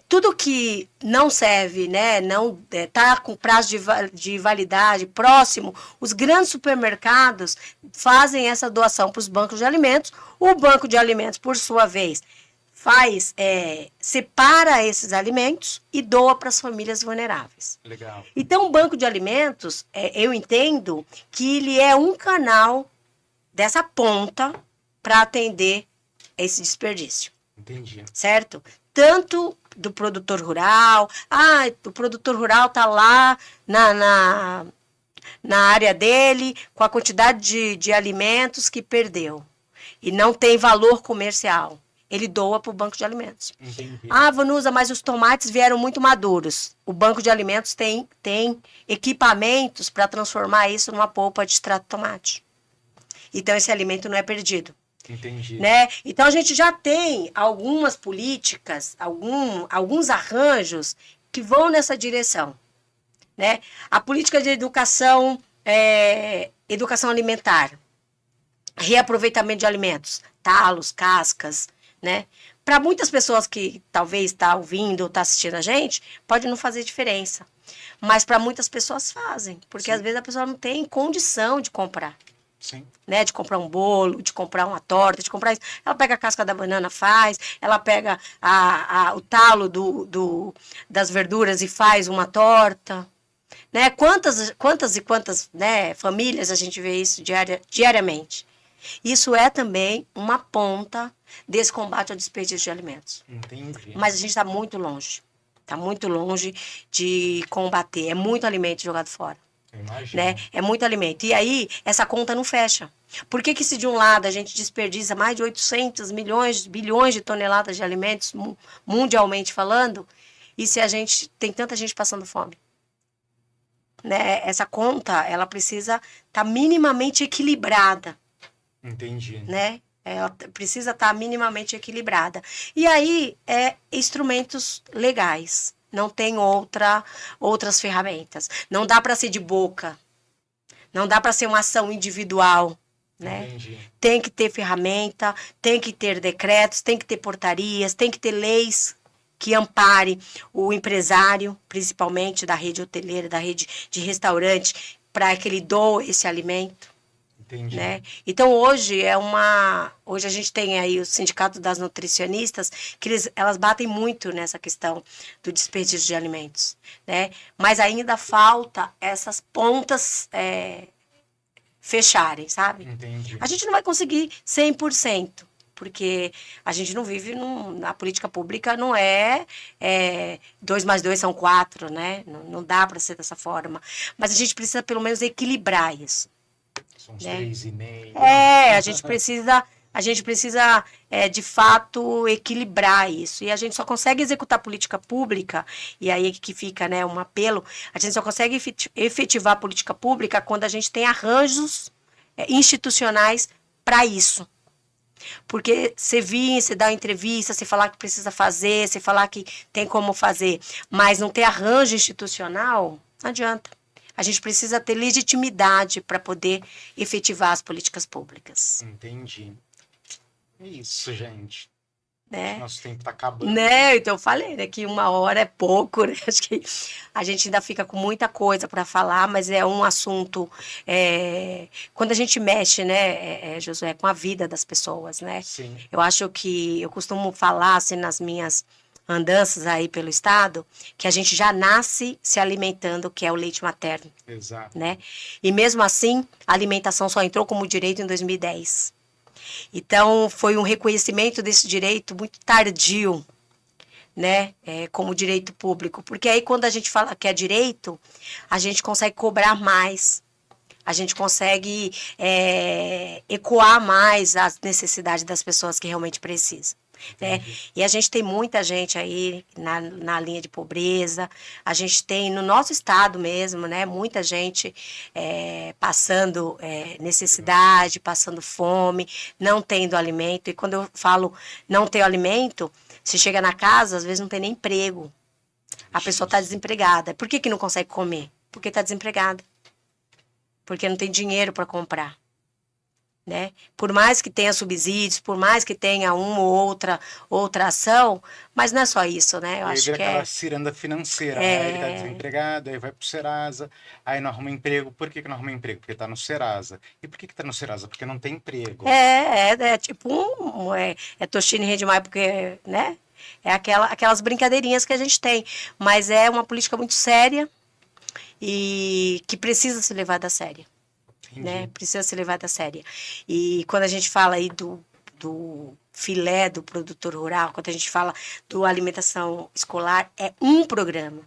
tudo que não serve, né, não está com prazo de validade próximo, os grandes supermercados fazem essa doação para os bancos de alimentos. O banco de alimentos, por sua vez, separa esses alimentos e doa para as famílias vulneráveis. Legal. Então, o banco de alimentos, eu entendo que ele é um canal dessa ponta para atender esse desperdício. Entendi. Certo? Tanto do produtor rural, o produtor rural está lá na área dele com a quantidade de alimentos que perdeu e não tem valor comercial. Ele doa para o banco de alimentos. Entendi. Vanusa, mas os tomates vieram muito maduros. O banco de alimentos tem equipamentos para transformar isso numa polpa de extrato de tomate. Então, esse alimento não é perdido. Entendi. Né? Então, a gente já tem algumas políticas, alguns arranjos que vão nessa direção. Né? A política de educação alimentar, reaproveitamento de alimentos, talos, cascas, né? Para muitas pessoas que talvez está ouvindo ou está assistindo a gente, pode não fazer diferença. Mas para muitas pessoas fazem, porque às vezes a pessoa não tem condição de comprar. Sim. Né, de comprar um bolo, de comprar uma torta, de comprar isso. Ela pega a casca da banana, faz, ela pega o talo das verduras e faz uma torta. Né? Quantas né, famílias a gente vê isso diariamente? Isso é também uma ponta desse combate ao desperdício de alimentos. Entendi. Mas a gente está muito longe. Está muito longe de combater. É muito alimento jogado fora. Né? É muito alimento. E aí, essa conta não fecha. Por que se de um lado a gente desperdiça mais de 800 bilhões de toneladas de alimentos, mundialmente falando, e se a gente tem tanta gente passando fome? Né? Essa conta, ela precisa estar minimamente equilibrada. Entendi. Né? Ela precisa estar minimamente equilibrada. E aí, instrumentos legais. Não tem outras ferramentas. Não dá para ser de boca. Não dá para ser uma ação individual. Né? Entendi. Tem que ter ferramenta, tem que ter decretos, tem que ter portarias, tem que ter leis que ampare o empresário, principalmente da rede hoteleira, da rede de restaurante, para que ele doe esse alimento. Entendi. Né? Então, hoje a gente tem aí o Sindicato das Nutricionistas, que elas batem muito nessa questão do desperdício de alimentos. Né? Mas ainda falta essas pontas fecharem, sabe? Entendi. A gente não vai conseguir 100%, porque a gente não vive na política pública, não 2 mais 2 são 4, né? Não dá para ser dessa forma. Mas a gente precisa pelo menos equilibrar isso. São uns né? 3,5. A gente precisa de fato equilibrar isso. E a gente só consegue executar política pública, e aí que fica, né, um apelo, a gente só consegue efetivar a política pública quando a gente tem arranjos institucionais para isso. Porque você vir, você dar uma entrevista, você falar que precisa fazer, você falar que tem como fazer, mas não ter arranjo institucional, não adianta. A gente precisa ter legitimidade para poder efetivar as políticas públicas. Entendi. É isso, gente. Né? Nosso tempo está acabando. Né? Então eu falei, né, que 1 hora é pouco, né? Acho que a gente ainda fica com muita coisa para falar, mas é um assunto, quando a gente mexe, né, Josué, com a vida das pessoas, né? Sim. Eu acho que, eu costumo falar, assim, nas minhas andanças aí pelo estado, que a gente já nasce se alimentando, que é o leite materno. Exato. Né? E mesmo assim, a alimentação só entrou como direito em 2010. Então, foi um reconhecimento desse direito muito tardio, né? Como direito público. Porque aí, quando a gente fala que é direito, a gente consegue cobrar mais. A gente consegue ecoar mais as necessidades das pessoas que realmente precisam. Né? E a gente tem muita gente aí na linha de pobreza, a gente tem no nosso estado mesmo, né, muita gente passando necessidade, passando fome, não tendo alimento. E quando eu falo não ter alimento, você chega na casa, às vezes não tem nem emprego, a pessoa está desempregada. Por que não consegue comer? Porque está desempregada, porque não tem dinheiro para comprar. né? Por mais que tenha subsídios, por mais que tenha uma ou outra ação, mas não é só isso, né? Eu E aí acho vira que aquela ciranda financeira, né? Ele tá desempregado, aí vai pro Serasa, aí não arruma emprego. Por que que não arruma emprego? Porque tá no Serasa. E por que que tá no Serasa? Porque não tem emprego. é tipo é Toshine Redmar, porque, né? É aquelas brincadeirinhas que a gente tem, mas é uma política muito séria e que precisa ser levada a sério, né? Entendi. Precisa ser levada a sério. E quando a gente fala aí do filé do produtor rural, quando a gente fala do alimentação escolar, é um programa.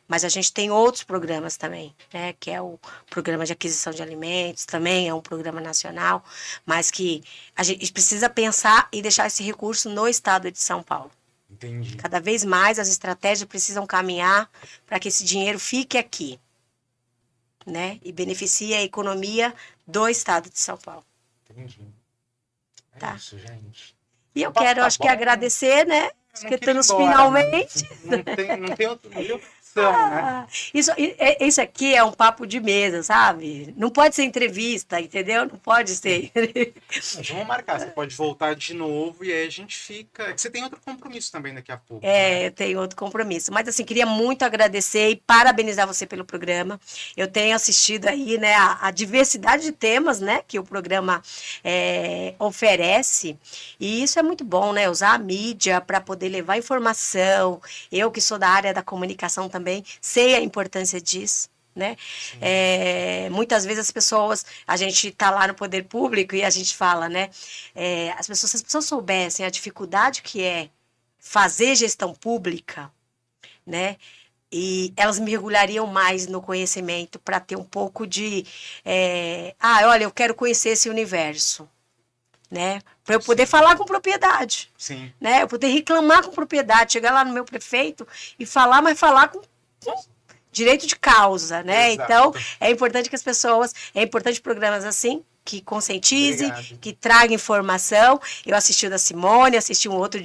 Mas a gente tem outros programas também, né? Que é o programa de aquisição de alimentos, também é um programa nacional, mas que a gente precisa pensar e deixar esse recurso no estado de São Paulo. Entendi. Cada vez mais as estratégias precisam caminhar para que esse dinheiro fique aqui, né? E beneficie a economia do estado de São Paulo. Entendi. É Tá. isso, gente. E eu O papo quero, tá acho que bom. agradecer, né? Eu Acho não que queria ir estamos embora, finalmente. mas não tem outra opção, né? Isso aqui é um papo de mesa, sabe? Não pode ser entrevista, entendeu? Não pode ser. Mas vamos marcar, você pode voltar de novo e aí a gente fica. É que você tem outro compromisso também daqui a pouco, né? Eu tenho outro compromisso. Mas, assim, queria muito agradecer e parabenizar você pelo programa. Eu tenho assistido aí, né, a diversidade de temas, né, que o programa oferece. E isso é muito bom, né? Usar a mídia para poder levar informação. Eu, que sou da área da comunicação também, sei a importância disso. Né? Muitas vezes as pessoas, a gente está lá no poder público e a gente fala, né? Se as pessoas soubessem a dificuldade que é fazer gestão pública, né? E elas mergulhariam mais no conhecimento para ter um pouco de, olha, eu quero conhecer esse universo, né? Para eu poder falar com propriedade, Sim. né? Eu poder reclamar com propriedade, chegar lá no meu prefeito e falar, mas falar com direito de causa, né? Exato. Então, é importante programas assim, que conscientize, Obrigado. que traga informação. Eu assisti o da Simone, assisti um outro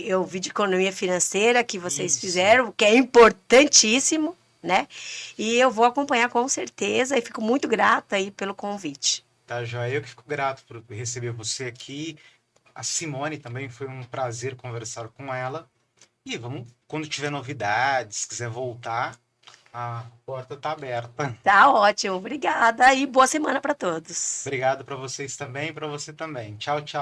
eu vi de economia financeira que vocês Isso. fizeram, que é importantíssimo, né? E eu vou acompanhar com certeza e fico muito grata aí pelo convite. Tá, joia. Eu que fico grato por receber você aqui. A Simone também foi um prazer conversar com ela. E vamos, quando tiver novidades, quiser voltar, a porta está aberta. Tá ótimo, obrigada e boa semana para todos. Obrigado para vocês também, para você também. Tchau, tchau.